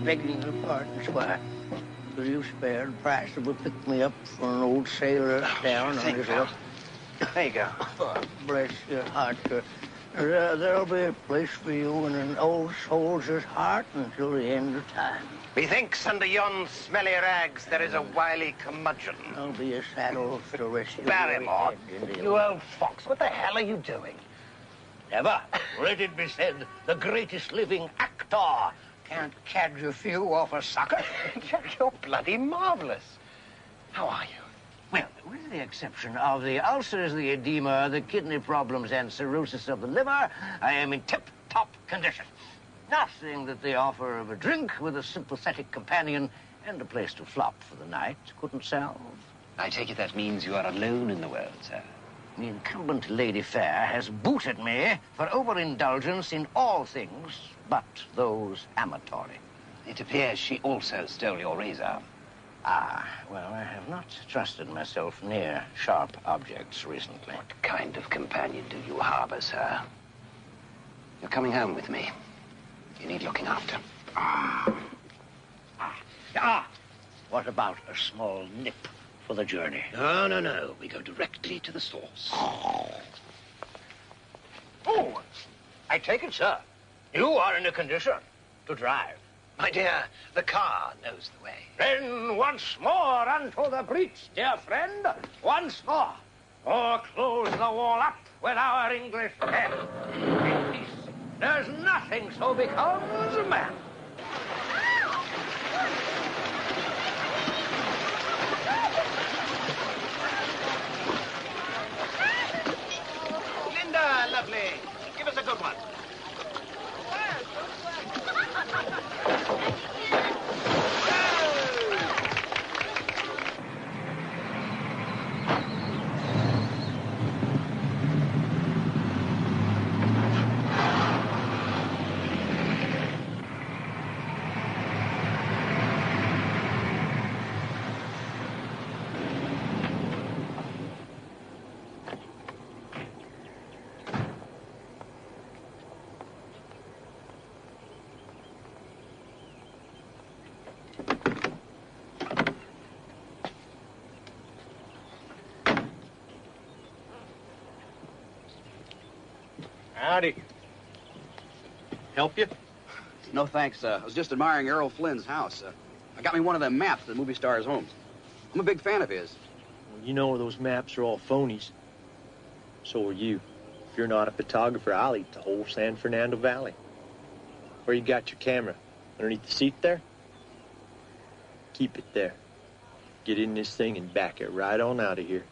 Begging your pardon, Squire. Will you spare the price that will pick me up for an old sailor down on his luck? There you go. Oh, bless your heart, sir. There'll be a place for you in an old soldier's heart until the end of time. Methinks under yon smelly rags there is a wily curmudgeon. There'll be a saddle to rest your Barrymore, head in the you old fox, what the hell are you doing? Never. Let it be said, the greatest living actor can't cadge a few off a sucker. Jack, you're bloody marvelous. How are you? Well, with the exception of the ulcers, the edema, the kidney problems, and cirrhosis of the liver, I am in tip-top condition. Nothing that the offer of a drink with a sympathetic companion and a place to flop for the night couldn't solve. I take it that means you are alone in the world, sir. The incumbent Lady Fair has booted me for overindulgence in all things but those amatory. It appears she also stole your razor. Ah, well, I have not trusted myself near sharp objects recently. What kind of companion do you harbor, sir? You're coming home with me. You need looking after. What about a small nip for the journey? No, no, no. We go directly to the source. Oh, I take it, sir. You are in a condition to drive. My dear, the car knows the way. Then once more unto the breach, dear friend. Once more. Or close the wall up with our English pen. In peace, there's nothing so becomes a man. Linda, lovely. Give us a good one. Howdy. Help you? No, thanks. I was just admiring Errol Flynn's house. I got me one of them maps of the movie star's homes. I'm a big fan of his. Well, you know those maps are all phonies. So are you. If you're not a photographer, I'll eat the whole San Fernando Valley. Where you got your camera? Underneath the seat there? Keep it there. Get in this thing and back it right on out of here.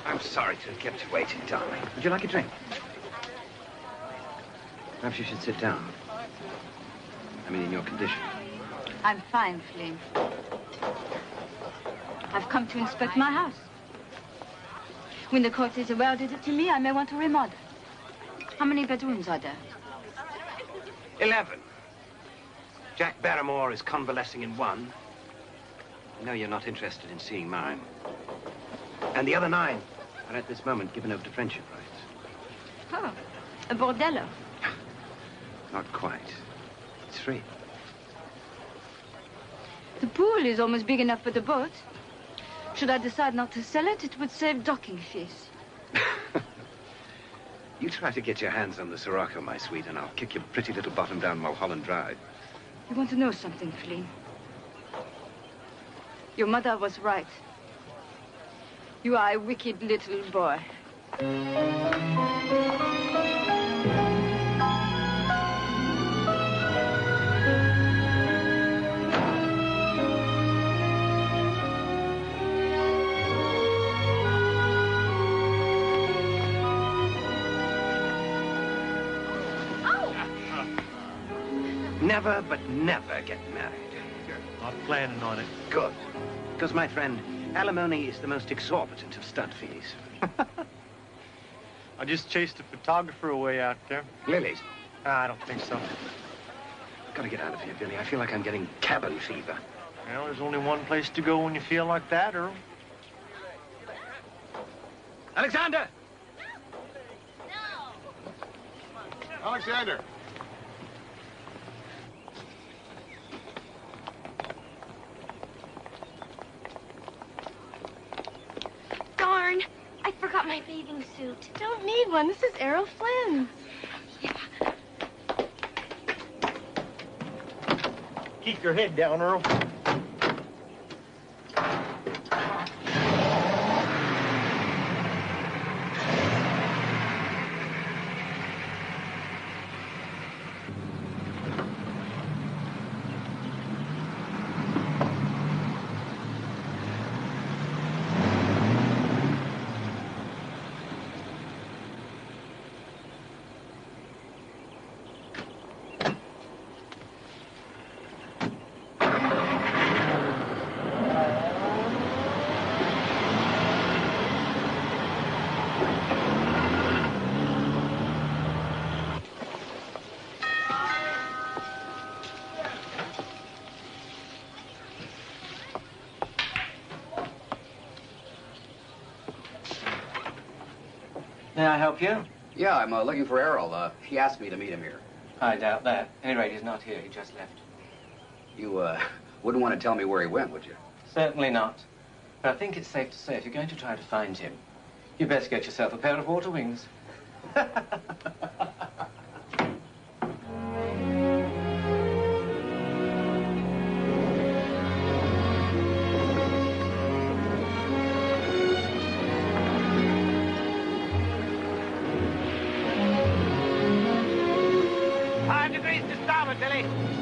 I'm sorry to have kept you waiting, darling. Would you like a drink? Perhaps you should sit down. I mean, in your condition. I'm fine, Flynn. I've come to inspect my house. When the court is awarded it to me, I may want to remodel. How many bedrooms are there? 11. Jack Barrymore is convalescing in one. I know you're not interested in seeing mine. And the other 9 are at this moment given over to friendship rights. Oh, a bordello. Not quite. It's free. The pool is almost big enough for the boat. Should I decide not to sell it, it would save docking fees. You try to get your hands on the Sirocco, my sweet, and I'll kick your pretty little bottom down Mulholland Drive. You want to know something, Flynn? Your mother was right. You are a wicked little boy. Never, but never get married. Not planning on it. Good. Because, my friend, alimony is the most exorbitant of stud fees. I just chased a photographer away out there. Lily's? I don't think so. I've got to get out of here, Billy. I feel like I'm getting cabin fever. Well, there's only one place to go when you feel like that, Earl. Alexander! Alexander! Darn, I forgot my bathing suit. Don't need one. This is Errol Flynn. Keep your head down, Earl. May I help you? Yeah, I'm looking for Errol. He asked me to meet him here. I doubt that. At any rate, he's not here. He just left. You wouldn't want to tell me where he went, would you? Certainly not. But I think it's safe to say if you're going to try to find him, you best get yourself a pair of water wings.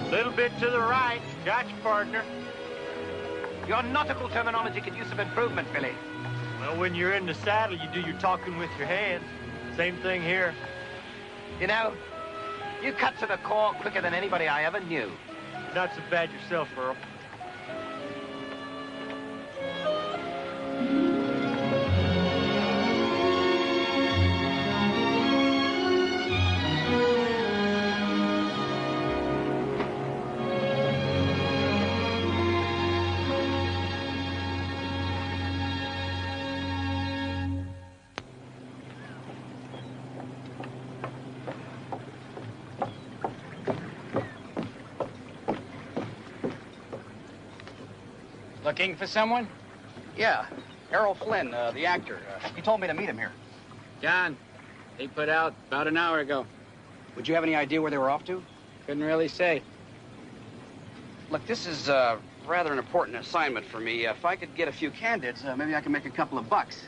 Little bit to the right. Got you, partner. Your nautical terminology could use some improvement, Billy. Well, when you're in the saddle, you do your talking with your hands. Same thing here. You know, you cut to the core quicker than anybody I ever knew. You're not so bad yourself, Earl. Looking for someone? Yeah, Errol Flynn, the actor. He told me to meet him here. John, he put out about an hour ago. Would you have any idea where they were off to? Couldn't really say. Look, this is rather an important assignment for me. If I could get a few candidates, maybe I can make a couple of bucks.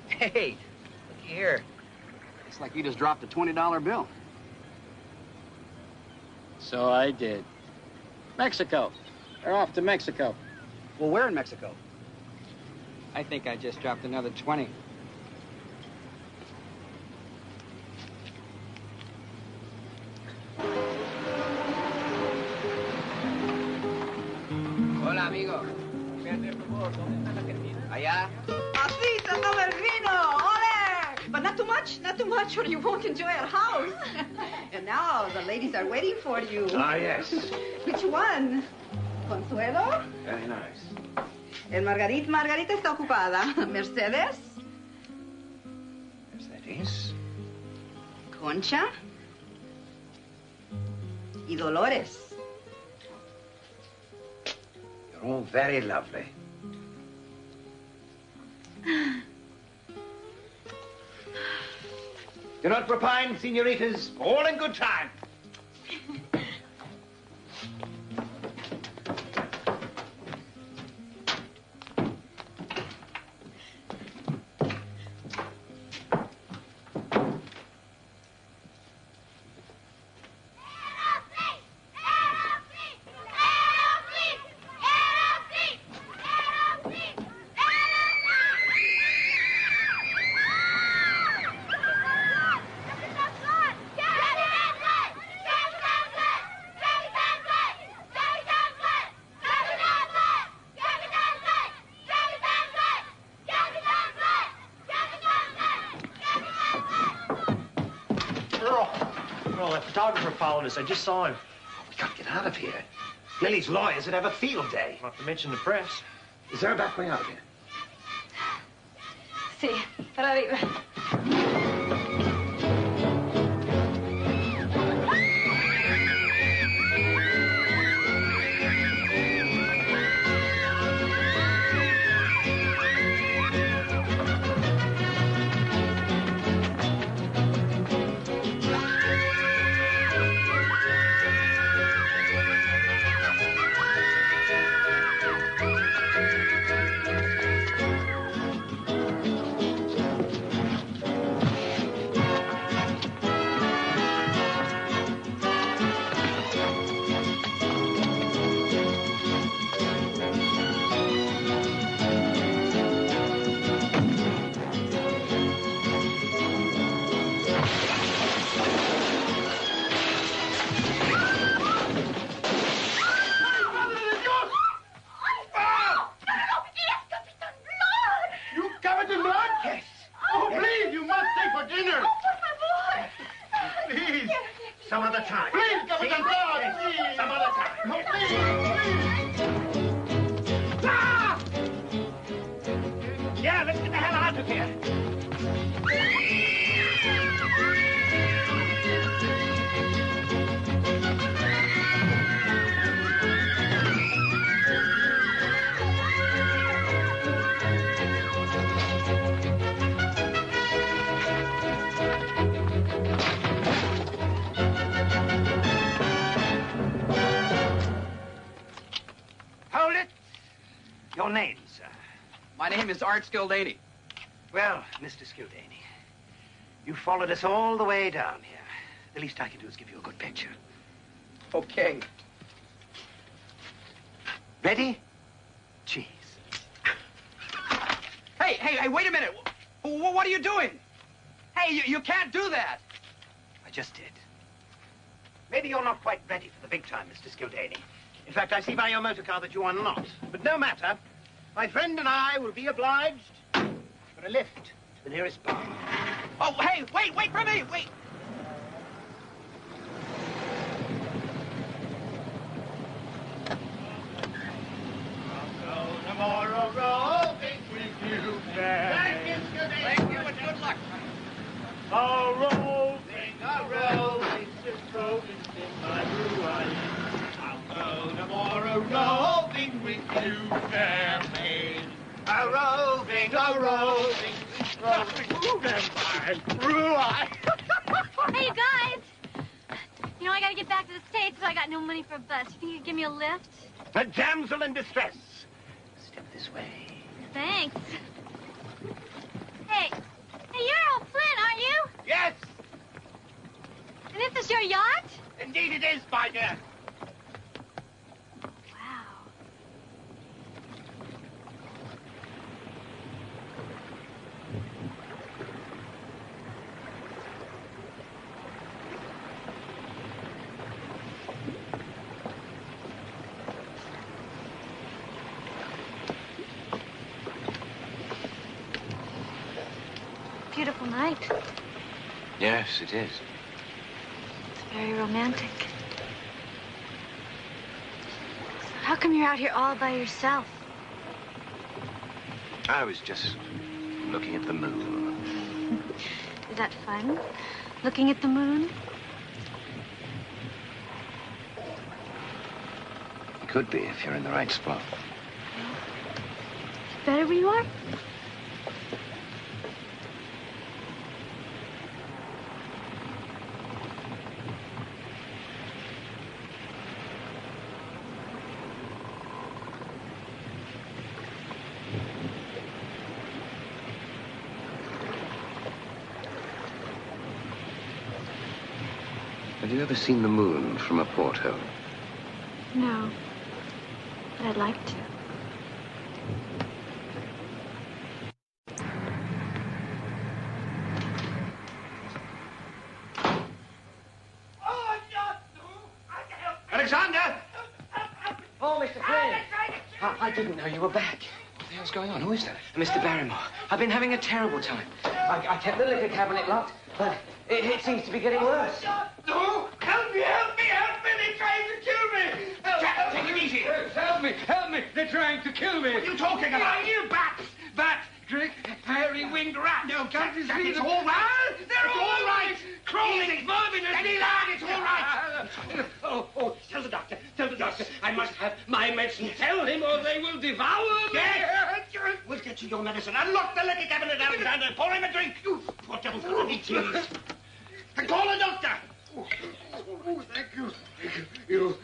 Hey, look here. Looks like you just dropped a $20 bill. So I did. Mexico. They're off to Mexico. Well, where in Mexico? I think I just dropped another 20. Hola, amigo. Allá. Así, toma el vino. Ole! But not too much, or you won't enjoy our house. And now the ladies are waiting for you. Ah, yes. Which one? Consuelo? Very nice. El Margarita está ocupada. Mercedes? Mercedes? Concha? Y Dolores. You're all very lovely. Do not repine, senoritas. All in good time. Errol, that photographer followed us. I just saw him. We gotta get out of here. Lily's lawyers would have a field day. Not to mention the press. Is there a back way out of here? Sí, para arriba. Some other time. Please, Captain Blood, please. Some other time. No, please. Ah! Yeah, let's get the hell out of here. Hold it. Your name, sir? My name is Art Skildany. Well, Mr. Skildany, you followed us all the way down here. The least I can do is give you a good picture. Okay. Ready? Cheese. Hey, wait a minute. What are you doing? Hey, you can't do that. I just did. Maybe you're not quite ready for the big time, Mr. Skildany. In fact, I see by your motor car that you are not. But no matter. My friend and I will be obliged for a lift to the nearest bar. Oh, hey, wait for me, wait. Tomorrow, roving with you. Thank you, and good luck. A roving, just roving in my blue eyes. I'll go tomorrow, roving with you, fair maid. A roving, roving in my blue eyes. Hey, you guys. You know, I gotta get back to the States, so I got no money for a bus. You think you could give me a lift? A damsel in distress. Step this way. Thanks. Hey, you're Errol Flynn, aren't you? Yes, And this is your yacht? indeed it is, my dear. Wow. Beautiful night. Yes, it is. It's very romantic. So how come you're out here all by yourself? I was just looking at the moon. Is that fun? Looking at the moon? It could be if you're in the right spot. Better where you are? Have you ever seen the moon from a porthole? No. But I'd like to. Alexander! Oh, Mr. Flynn. I didn't know you were back. What the hell's going on? Who is that? Mr. Barrymore. I've been having a terrible time. I kept the liquor cabinet locked, but it seems to be getting worse. No! Help me, help me, help me! They're trying to kill me! Jack, take it easy. Help me, help me! They're trying to kill me! What are you talking about? You bats! Bats! Great hairy-winged rat! No, can't you Jack, see it's them? all right. They're It's all right! Crawling, Easy. marvelous! Steady, lad, it's all right. Oh, tell the doctor, tell the doctor. I must have my medicine. Tell him or they will devour me! We'll get you your medicine. Unlock the liquor cabinet, Alexander. Pour him a drink. You poor devil's got any cheese. And call a doctor. Oh, thank you.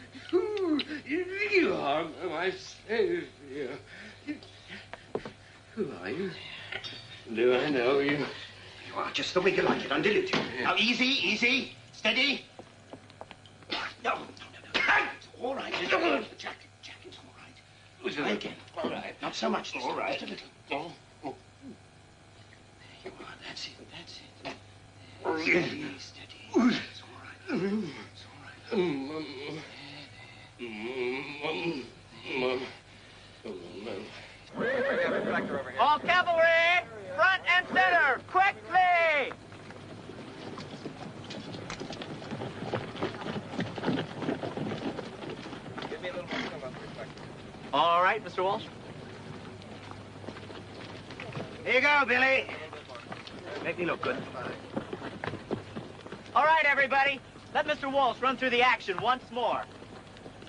You are my savior. Who are you? Do I know you? You are just the way you like it, undiluted. Now, easy, easy. Steady. No. It's all right. Jack, it's all right. Try again. All right. Not so much. All right. Just a little. Oh. There you are. That's it. Steady. It's all right. It's all right. All cavalry, front and center, quickly! Give me a little more film on the reflector. All right, Mr. Walsh. Here you go, Billy. Make me look good. All right, everybody. Let Mr. Walsh run through the action once more.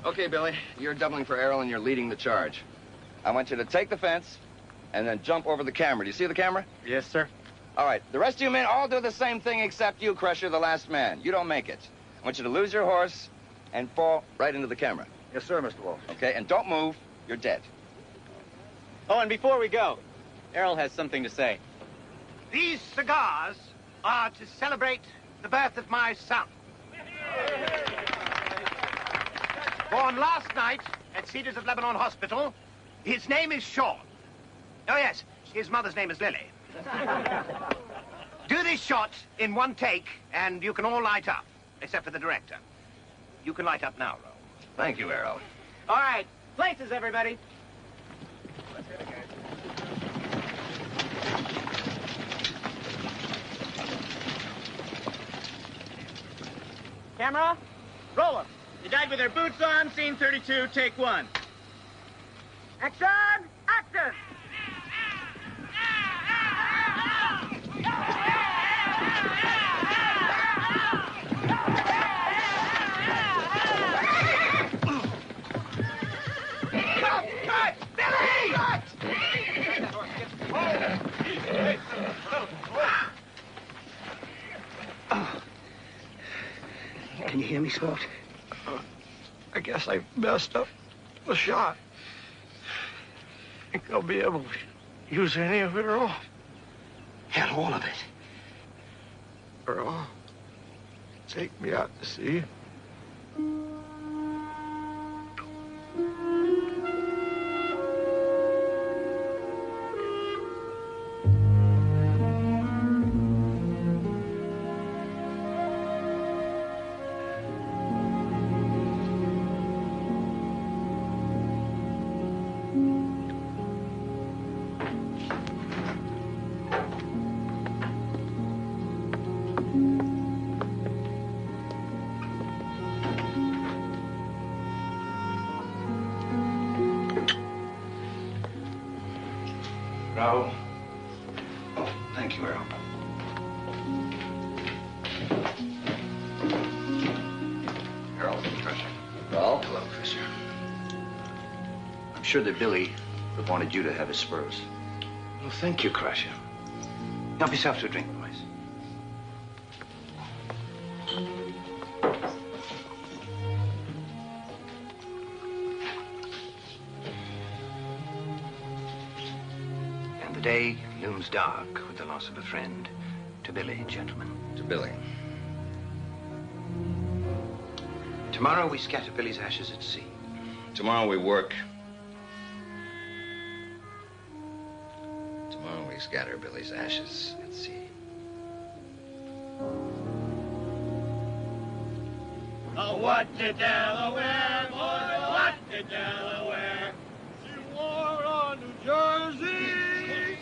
Okay, Billy, you're doubling for Errol and you're leading the charge. I want you to take the fence and then jump over the camera. Do you see the camera? Yes, sir. All right, the rest of you men all do the same thing except you, Crusher, the last man. You don't make it. I want you to lose your horse and fall right into the camera. Yes, sir, Mr. Walsh. Okay, and don't move. You're dead. Oh, and before we go, Errol has something to say. These cigars are to celebrate the birth of my son. Born last night at Cedars of Lebanon Hospital. His name is Sean. Oh, yes, his mother's name is Lily. Do this shot in one take, and you can all light up, except for the director. You can light up now, Errol. Thank you, Errol. All right, places, everybody. Camera, roll 'em. They died with their boots on, scene 32, take 1. Action! Action! Can you hear me, Sport? I guess I messed up the shot. Think I'll be able to use any of it or all? Hell, all of it. Errol, take me out to sea. Errol. Oh, thank you, Errol. Errol, Crusher. Errol? Hello, Crusher. I'm sure that Billy would have wanted you to have his spurs. Well, thank you, Crusher. Help yourself to a drink, boys. And the day looms dark with the loss of a friend. To Billy, gentlemen. To Billy. Tomorrow we scatter Billy's ashes at sea. Tomorrow we work. Tomorrow we scatter Billy's ashes at sea. Oh, what did Delaware, boy, what did Delaware? She wore a New Jersey.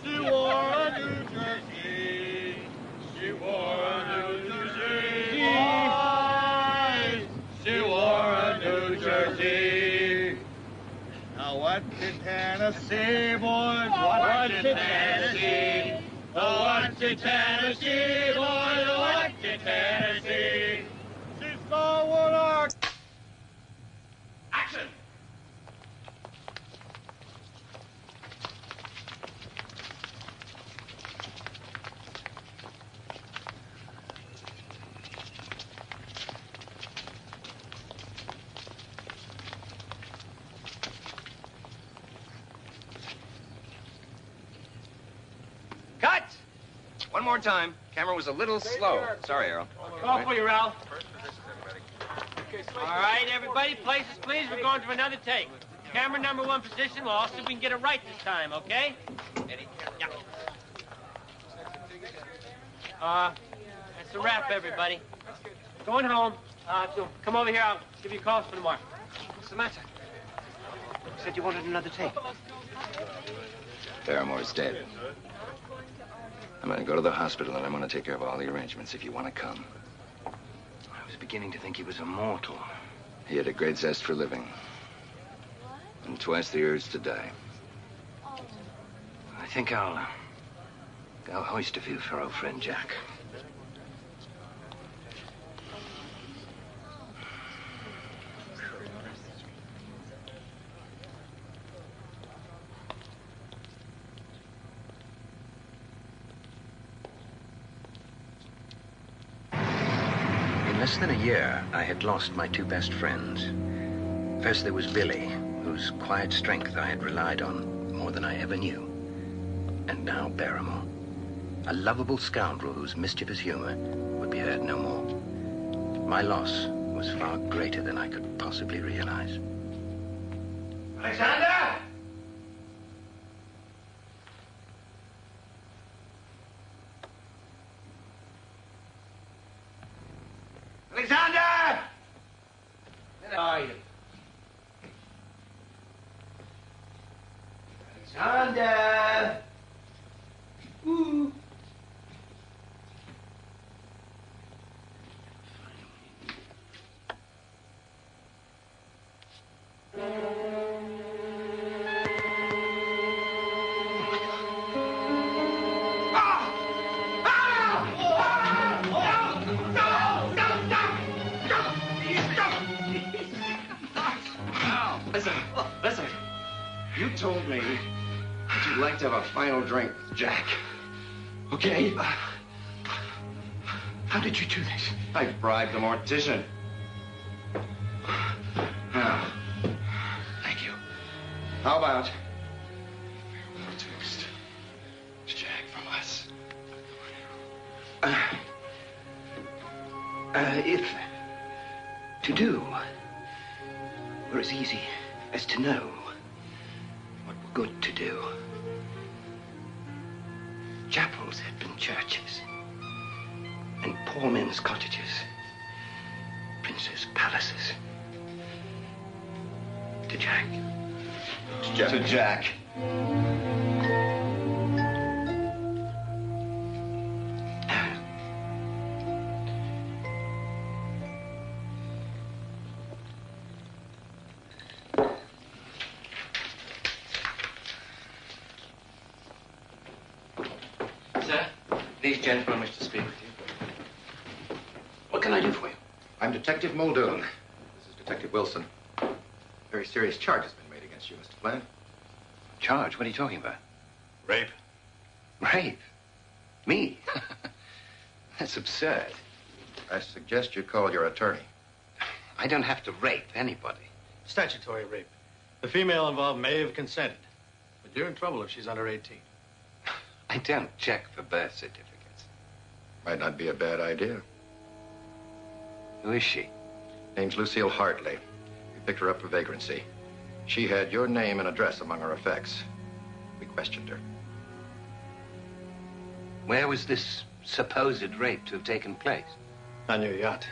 She wore a New Jersey. She wore a New Jersey. Boys. She wore a New Jersey. Now what did Tennessee, boys? What did Tennessee? Oh, what did Tennessee, boys? What did Tennessee? She's forward our... Action! Cut! One more time. Camera was a little slow. Sorry, Errol. Call for you, Ralph. All right, everybody, places, please. We're going to another take. Camera number 1 position. We'll all see if we can get it right this time, okay? Yeah. That's a wrap, everybody. Going home. So come over here. I'll give you calls for tomorrow. What's the matter? You said you wanted another take. Barrymore's dead. I'm going to go to the hospital, and I'm going to take care of all the arrangements if you want to come. I was beginning to think he was immortal. He had a great zest for living. And twice the urge to die. I think I'll hoist a few for old friend Jack. In less than a year, I had lost my 2 best friends. First, there was Billy, whose quiet strength I had relied on more than I ever knew. And now Barrymore, a lovable scoundrel whose mischievous humor would be heard no more. My loss was far greater than I could possibly realize. Alexander! Alexander! Where are you? Alexander! Ooh. Listen. You told me that you'd like to have a final drink with Jack. Okay? How did you do this? I bribed the mortician. Now, Thank you. how about a toast to Jack from us? If to do were as easy as to know what were good to do. Chapels had been churches, and poor men's cottages, princes' palaces. To Jack. To Jack. Sir, these gentlemen wish to speak with you. What can I do for you? I'm Detective Muldoon. This is Detective Wilson. Very serious charge has been made against you, Mr. Flynn. Charge? What are you talking about? Rape. Rape? Me? That's absurd. I suggest you call your attorney. I don't have to rape anybody. Statutory rape. The female involved may have consented, but you're in trouble if she's under 18. I don't check for birth certificates. Might not be a bad idea. Who is she? Name's Lucille Hartley. We picked her up for vagrancy. She had your name and address among her effects. We questioned her. Where was this supposed rape to have taken place? On your yacht.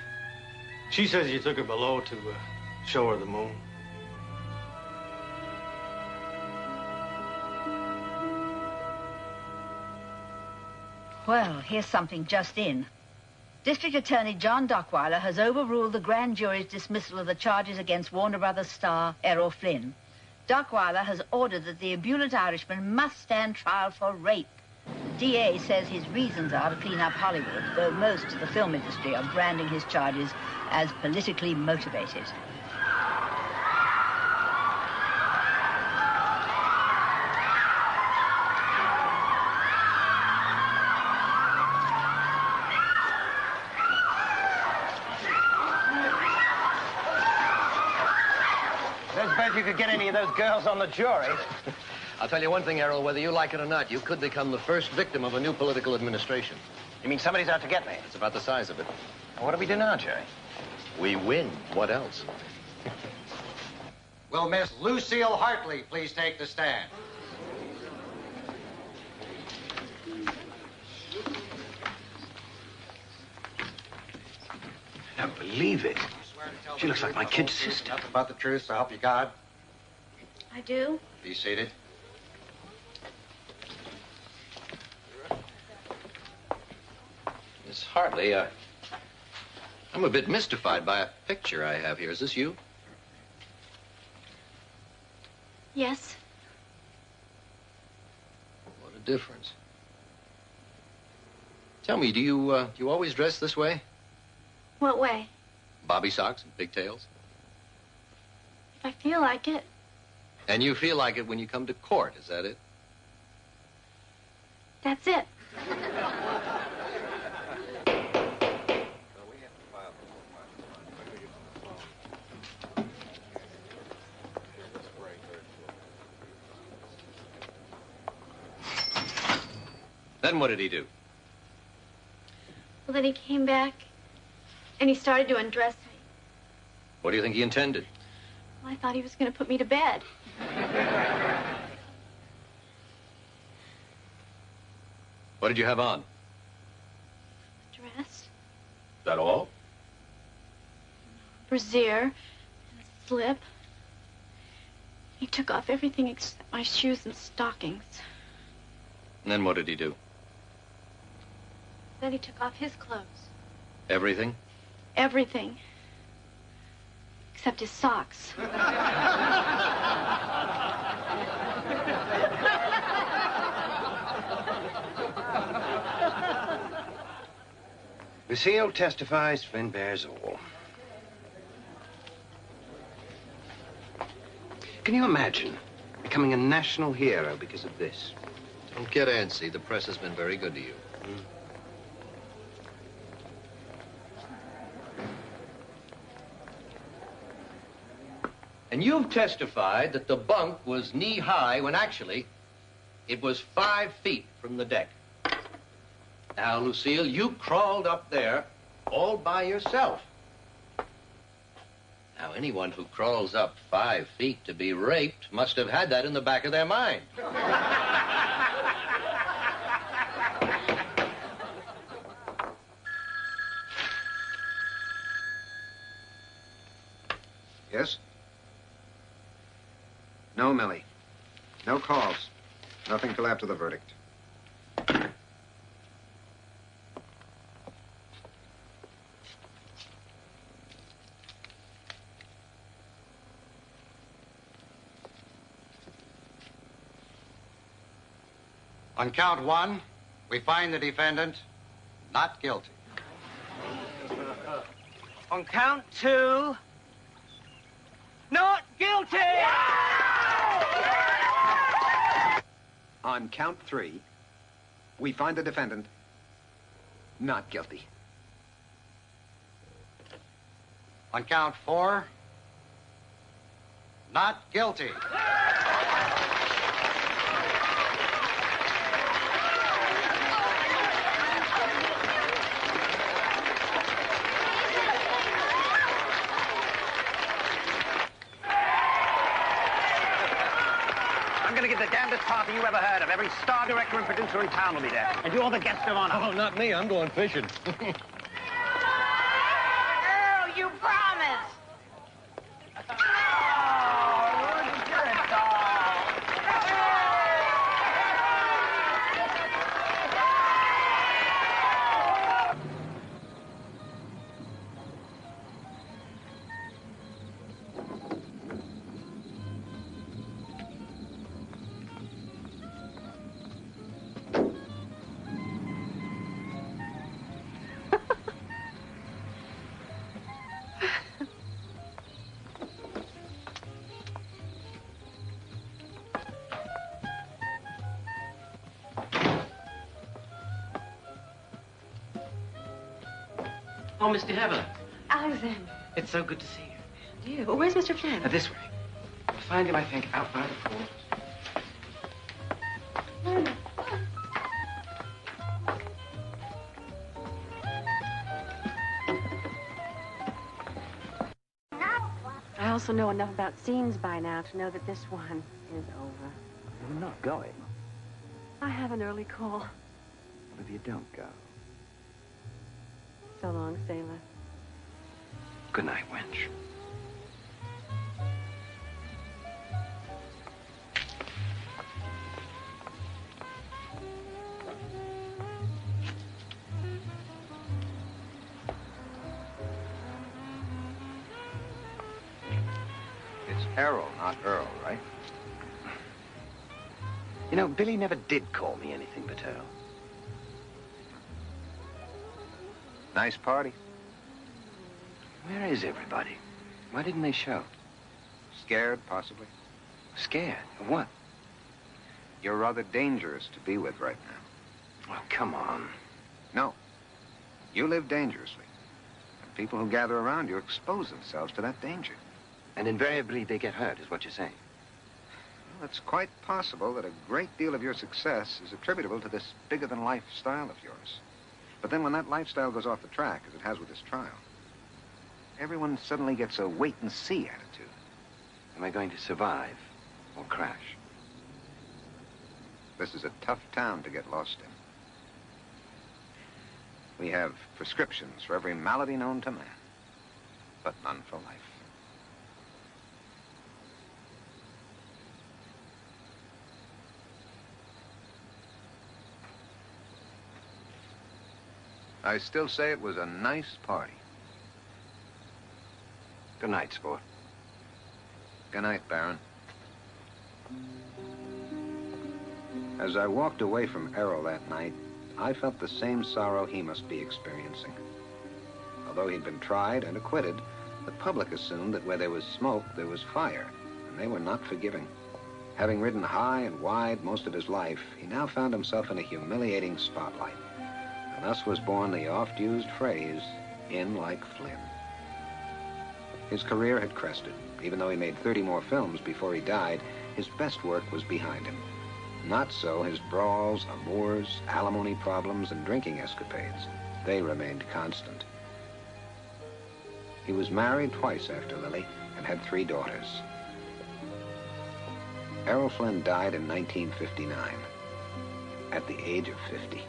She says you took her below to show her the moon. Well, here's something just in. District Attorney John Dockweiler has overruled the grand jury's dismissal of the charges against Warner Brothers star Errol Flynn. Dockweiler has ordered that the ebullient Irishman must stand trial for rape. DA says his reasons are to clean up Hollywood, though most of the film industry are branding his charges as politically motivated. Don't suppose you could get any of those girls on the jury. I'll tell you one thing, Errol, whether you like it or not, you could become the first victim of a new political administration. You mean somebody's out to get me? It's about the size of it. What do we do now, Jerry? We win. What else? Will Miss Lucille Hartley please take the stand? I don't believe it. She looks like my kid's sister. Nothing but the truth, so help you God. I do. Be seated. Miss Hartley, I'm a bit mystified by a picture I have here. Is this you? Yes. What a difference. Tell me, do you always dress this way? What way? Bobby socks and pigtails? If I feel like it. And you feel like it when you come to court, is that it? That's it. Then what did he do? Well, then he came back, and he started to undress me. What do you think he intended? Well, I thought he was going to put me to bed. What did you have on? Dress, Is that all? brassiere, and a slip. He took off everything except my shoes and stockings. And then what did he do? Then he took off his clothes. Everything? Everything. Except his socks. Lucille testifies, Flynn bears all. Can you imagine becoming a national hero because of this? Don't get antsy. The press has been very good to you. And you've testified that the bunk was knee-high when actually it was 5 feet from the deck. Now, Lucille, you crawled up there all by yourself. Now, anyone who crawls up 5 feet to be raped must have had that in the back of their mind. Yes? No, Millie. No calls. Nothing till after the verdict. On count 1, we find the defendant not guilty. On count 2, not guilty! On count 3, we find the defendant not guilty. On count 4, not guilty. going to give the damnedest party you ever heard of. Every star director and producer in town will be there. And you're the guest of honor. Oh, not me. I'm going fishing. Earl, you promised. Oh, Mr. Heather. Alexander. It's so good to see you. You. Where's Mr. Flynn? This way. We'll find him, I think, out by the pool. I also know enough about scenes by now to know that this one is over. You're not going. I have an early call. What if you don't go? So long, sailor. Good night, wench. It's Errol, not Earl, right? You know, Billy never did call me anything but Errol. Nice party. Where is everybody? Why didn't they show? Scared, possibly. Scared? Of what? You're rather dangerous to be with right now. Oh, come on. No. You live dangerously. And people who gather around you expose themselves to that danger. And invariably they get hurt, is what you're saying. Well, it's quite possible that a great deal of your success is attributable to this bigger-than-life style of yours. But then when that lifestyle goes off the track, as it has with this trial, everyone suddenly gets a wait-and-see attitude. Am I going to survive or crash? This is a tough town to get lost in. We have prescriptions for every malady known to man, but none for life. I still say it was a nice party. Good night, sport. Good night, Baron. As I walked away from Errol that night, I felt the same sorrow he must be experiencing. Although he'd been tried and acquitted, the public assumed that where there was smoke, there was fire, and they were not forgiving. Having ridden high and wide most of his life, he now found himself in a humiliating spotlight. And thus was born the oft-used phrase, in like Flynn. His career had crested. Even though he made 30 more films before he died, his best work was behind him. Not so his brawls, amours, alimony problems, and drinking escapades. They remained constant. He was married twice after Lily and had 3 daughters. Errol Flynn died in 1959, at the age of 50.